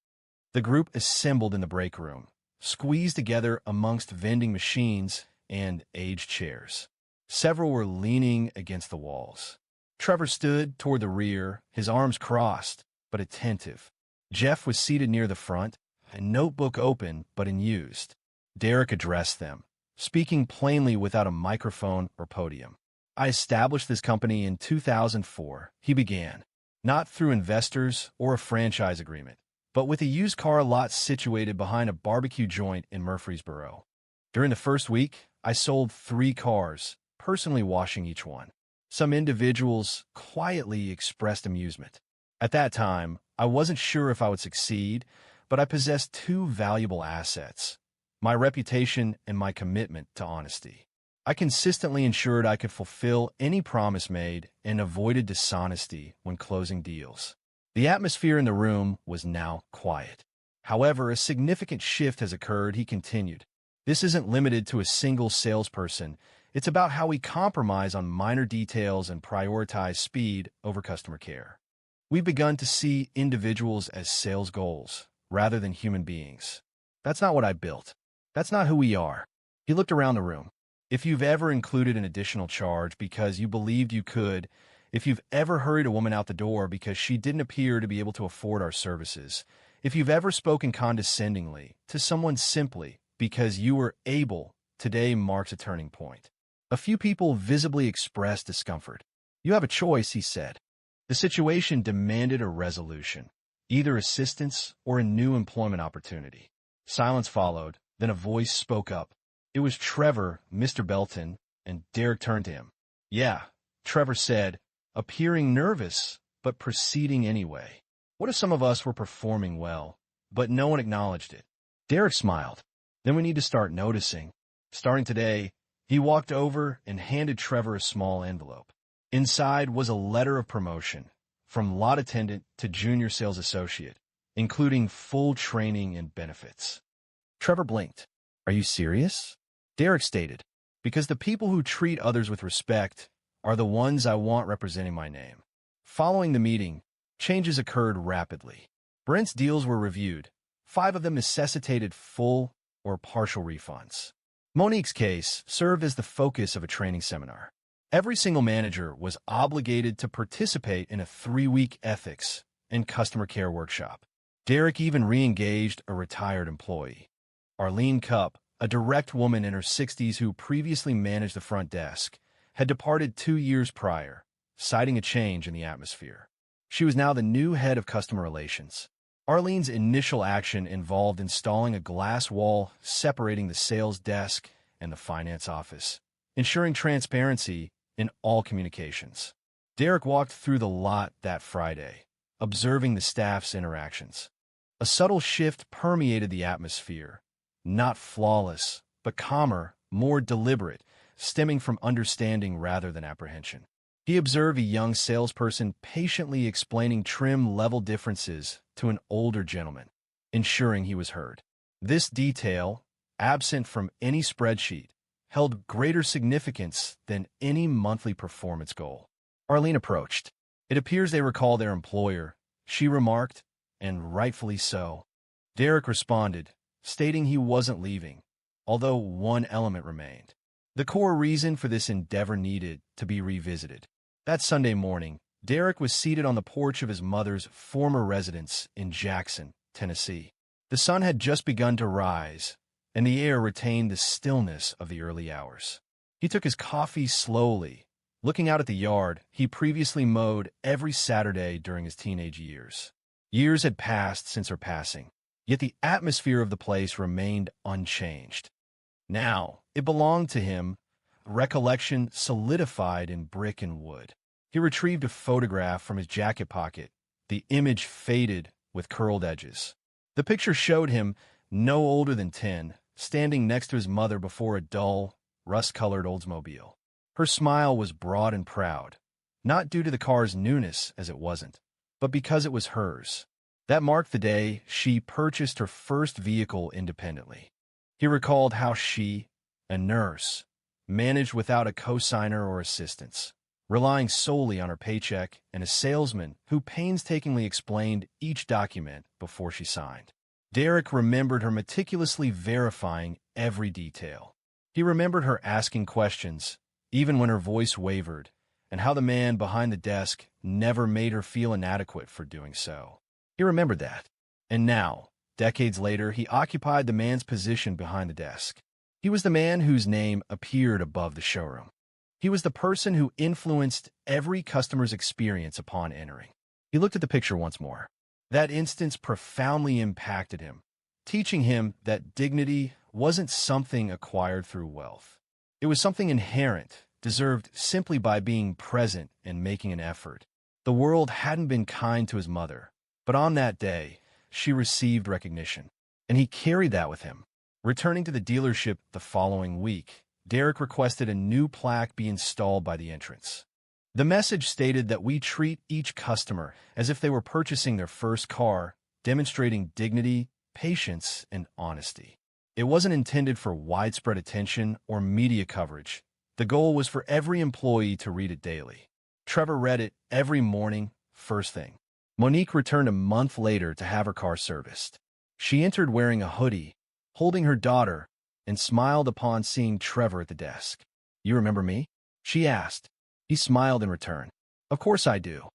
The group assembled in the break room, squeezed together amongst vending machines and aged chairs. Several were leaning against the walls. Trevor stood toward the rear, his arms crossed, but attentive. Jeff was seated near the front, a notebook open but unused. Derek addressed them, speaking plainly without a microphone or podium. "I established this company in 2004, he began, not through investors or a franchise agreement, but with a used car lot situated behind a barbecue joint in Murfreesboro. During the first week, I sold 3 cars, personally washing each one. Some individuals quietly expressed amusement. At that time, I wasn't sure if I would succeed, but I possessed 2 valuable assets: my reputation and my commitment to honesty. I consistently ensured I could fulfill any promise made and avoided dishonesty when closing deals." The atmosphere in the room was now quiet. However, a significant shift has occurred, he continued. "This isn't limited to a single salesperson. It's about how we compromise on minor details and prioritize speed over customer care. We've begun to see individuals as sales goals rather than human beings. That's not what I built. That's not who we are." He looked around the room. "If you've ever included an additional charge because you believed you could, if you've ever hurried a woman out the door because she didn't appear to be able to afford our services, if you've ever spoken condescendingly to someone simply because you were able, today marks a turning point." A few people visibly expressed discomfort. "You have a choice," he said. The situation demanded a resolution, either assistance or a new employment opportunity. Silence followed, then a voice spoke up. It was Trevor, Mr. Belton, and Derek turned to him. "Yeah," Trevor said, appearing nervous, but proceeding anyway. "What if some of us were performing well, but no one acknowledged it?" Derek smiled. "Then we need to start noticing. Starting today," he walked over and handed Trevor a small envelope. Inside was a letter of promotion, from lot attendant to junior sales associate, including full training and benefits. Trevor blinked. "Are you serious?" Derek stated, "Because the people who treat others with respect are the ones I want representing my name." Following the meeting, changes occurred rapidly. Brent's deals were reviewed. 5 of them necessitated full or partial refunds. Monique's case served as the focus of a training seminar. Every single manager was obligated to participate in a 3-week ethics and customer care workshop. Derek even re-engaged a retired employee. Arlene Cupp, a direct woman in her 60s who previously managed the front desk, had departed 2 years prior, citing a change in the atmosphere. She was now the new head of customer relations. Arlene's initial action involved installing a glass wall separating the sales desk and the finance office, ensuring transparency in all communications. Derek walked through the lot that Friday, observing the staff's interactions. A subtle shift permeated the atmosphere, not flawless, but calmer, more deliberate, stemming from understanding rather than apprehension. He observed a young salesperson patiently explaining trim-level differences to an older gentleman, ensuring he was heard. This detail, absent from any spreadsheet, held greater significance than any monthly performance goal. Arlene approached. "It appears they recall their employer," she remarked, "and rightfully so." Derek responded, stating he wasn't leaving, although one element remained. The core reason for this endeavor needed to be revisited. That Sunday morning, Derek was seated on the porch of his mother's former residence in Jackson, Tennessee. The sun had just begun to rise, and the air retained the stillness of the early hours. He took his coffee slowly, looking out at the yard he previously mowed every Saturday during his teenage years. Years had passed since her passing, yet the atmosphere of the place remained unchanged. Now, it belonged to him, recollection solidified in brick and wood. He retrieved a photograph from his jacket pocket, the image faded with curled edges. The picture showed him, no older than 10, standing next to his mother before a dull, rust-colored Oldsmobile. Her smile was broad and proud, not due to the car's newness as it wasn't, but because it was hers. That marked the day she purchased her first vehicle independently. He recalled how she, a nurse, managed without a cosigner or assistance, relying solely on her paycheck and a salesman who painstakingly explained each document before she signed. Derek remembered her meticulously verifying every detail. He remembered her asking questions, even when her voice wavered, and how the man behind the desk never made her feel inadequate for doing so. He remembered that. And now, decades later, he occupied the man's position behind the desk. He was the man whose name appeared above the showroom. He was the person who influenced every customer's experience upon entering. He looked at the picture once more. That instance profoundly impacted him, teaching him that dignity wasn't something acquired through wealth. It was something inherent, deserved simply by being present and making an effort. The world hadn't been kind to his mother, but on that day, she received recognition, and he carried that with him. Returning to the dealership the following week, Derek requested a new plaque be installed by the entrance. The message stated that we treat each customer as if they were purchasing their first car, demonstrating dignity, patience, and honesty. It wasn't intended for widespread attention or media coverage. The goal was for every employee to read it daily. Trevor read it every morning, first thing. Monique returned a month later to have her car serviced. She entered wearing a hoodie, holding her daughter, and smiled upon seeing Trevor at the desk. "You remember me?" she asked. He smiled in return. "Of course I do.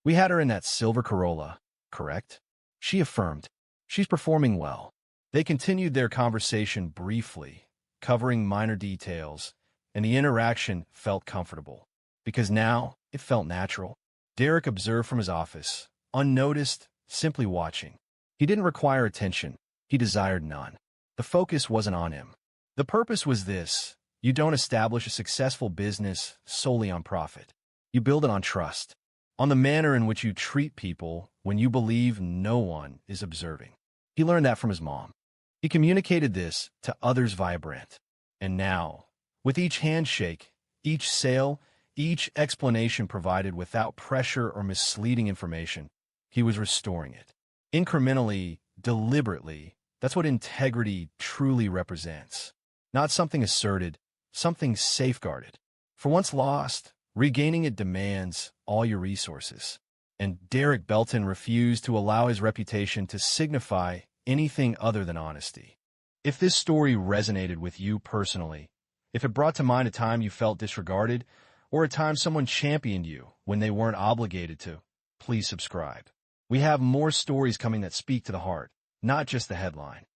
We had her in that silver Corolla, correct?" She affirmed. "She's performing well." They continued their conversation briefly, covering minor details, and the interaction felt comfortable, because now it felt natural. Derek observed from his office, unnoticed, simply watching. He didn't require attention. He desired none. The focus wasn't on him. The purpose was this: you don't establish a successful business solely on profit. You build it on trust, on the manner in which you treat people when you believe no one is observing. He learned that from his mom. He communicated this to others via Brent. And now, with each handshake, each sale, each explanation provided without pressure or misleading information, he was restoring it. Incrementally, deliberately, that's what integrity truly represents. Not something asserted, something safeguarded. For once lost, regaining it demands all your resources. And Derek Belton refused to allow his reputation to signify anything other than honesty. If this story resonated with you personally, if it brought to mind a time you felt disregarded, or a time someone championed you when they weren't obligated to, please subscribe. We have more stories coming that speak to the heart, not just the headline.